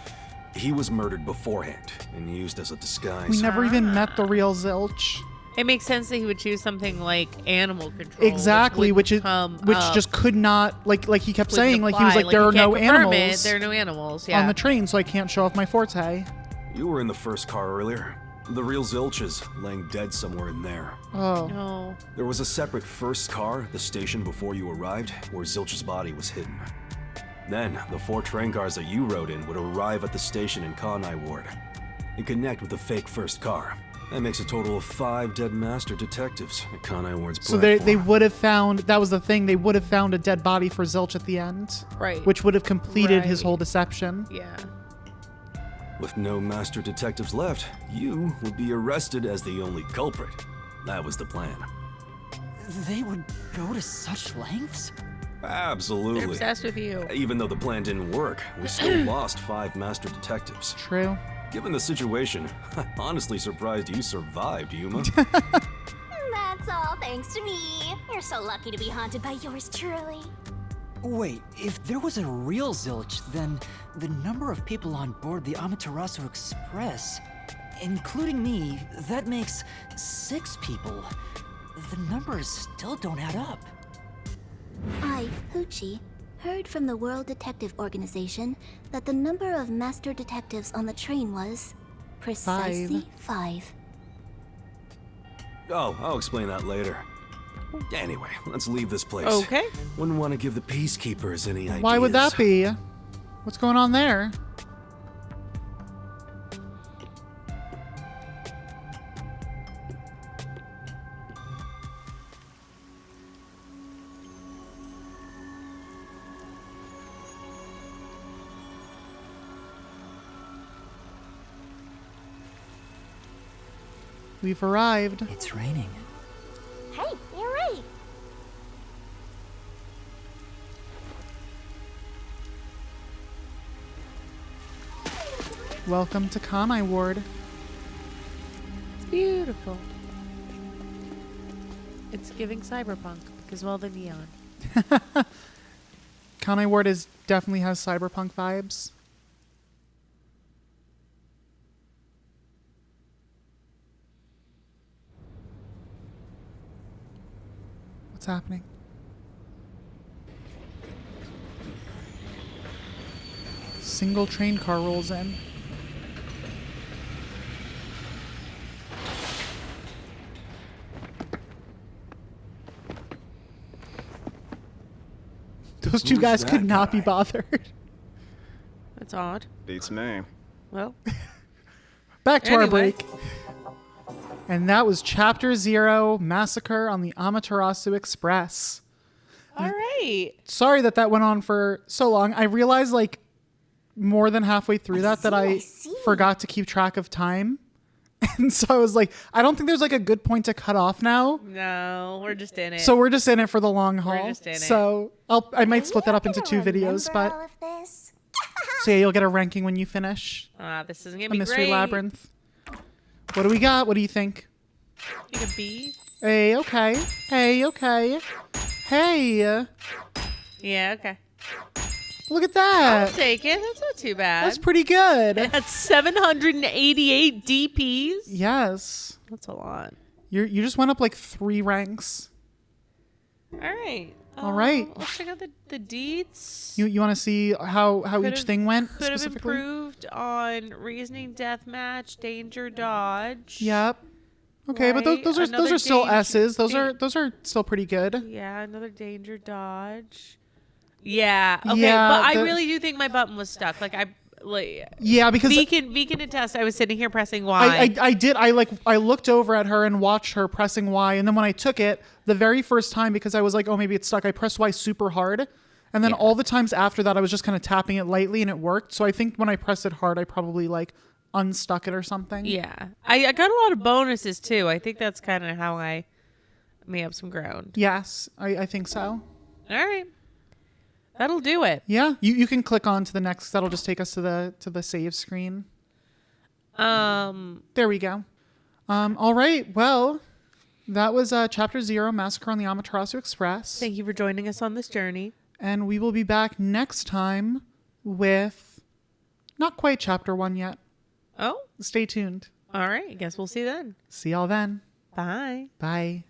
He was murdered beforehand and used as a disguise. We never even met the real Zilch. It makes sense that he would choose something like animal control. Exactly, which just could not like he kept saying, like he was like, there are no animals There are no animals. Yeah. on the train, so I can't show off my forte. You were in the first car earlier. The real Zilch is laying dead somewhere in there. Oh. No. There was a separate first car at the station before you arrived where Zilch's body was hidden. Then, the 4 train cars that you rode in would arrive at the station in Kanai Ward and connect with the fake first car. That makes a total of 5 dead master detectives at Kanai Ward's So platform. they would have found, that was the thing, they would have found a dead body for Zilch at the end. Right. Which would have completed his Right. whole deception. Yeah. With no master detectives left, you would be arrested as the only culprit. That was the plan. They would go to such lengths? They're Absolutely. obsessed with you. Even though the plan didn't work, we still lost 5 master detectives. True. Given the situation, I'm honestly surprised you survived, Yuma. That's all thanks to me. You're so lucky to be haunted by yours truly. Wait, if there was a real Zilch, then the number of people on board the Amaterasu Express, including me, that makes 6 people. The numbers still don't add up. I, Hoochie, heard from the World Detective Organization that the number of master detectives on the train was precisely 5. Oh, I'll explain that later. Anyway, let's leave this place. Okay. Wouldn't want to give the Peacekeepers any ideas. Why would that be? What's going on there? We've arrived. It's raining. Hey, you're right. Welcome to Kanai Ward. It's beautiful. It's giving cyberpunk because of all the neon. Kanai Ward definitely has cyberpunk vibes. What's happening? Single train car rolls in. Those two Who's guys that could not be guy? bothered. That's odd. Beats me. Well, Back to our Anyway. break. And that was Chapter 0, Massacre on the Amaterasu Express. all right. Sorry that went on for so long. I realized like more than halfway through that I see. forgot to keep track of time. And so I was like, I don't think there's like a good point to cut off now. No, we're just in it. So we're just in it for the long haul. just in it. So I might split that up into 2 videos, but All of this. so yeah, you'll get a ranking when you finish This isn't gonna a be mystery great. labyrinth. What do we got? What do you think? Like a B. Hey, okay. Hey, okay. Hey, Yeah. Okay. look at I'll that. take it. That's not too bad. That's pretty good. That's 788 DPs. Yes. That's a lot. You just went up like 3 ranks. All right. All right. Let's check out the deets. You want to see how each Could've- thing went Could have specifically? improved on reasoning deathmatch, danger dodge. Yep. Okay, but Right, those are another still danger- S's. Those da- are still pretty good. Yeah, another danger dodge. Yeah. Okay, Yeah, but I the- really do think my button was stuck. Yeah, because V can attest. I was sitting here pressing Y. I did. I looked over at her and watched her pressing Y, and then when I took it the very first time, because I was like, oh, maybe it's stuck, I pressed Y super hard, and then all the times after that, I was just kind of tapping it lightly, and it worked. So I think when I pressed it hard, I probably like unstuck it or something. Yeah. I got a lot of bonuses too. I think that's kind of how I made up some ground. Yes, I think so. All right. That'll do it. Yeah, you can click on to the next. That'll just take us to the save screen. There we go. All right. Well, that was Chapter 0, Massacre on the Amaterasu Express. Thank you for joining us on this journey. And we will be back next time with not quite Chapter 1 yet. Oh, Stay tuned. all right. I guess we'll see you then. See y'all then. Bye. Bye.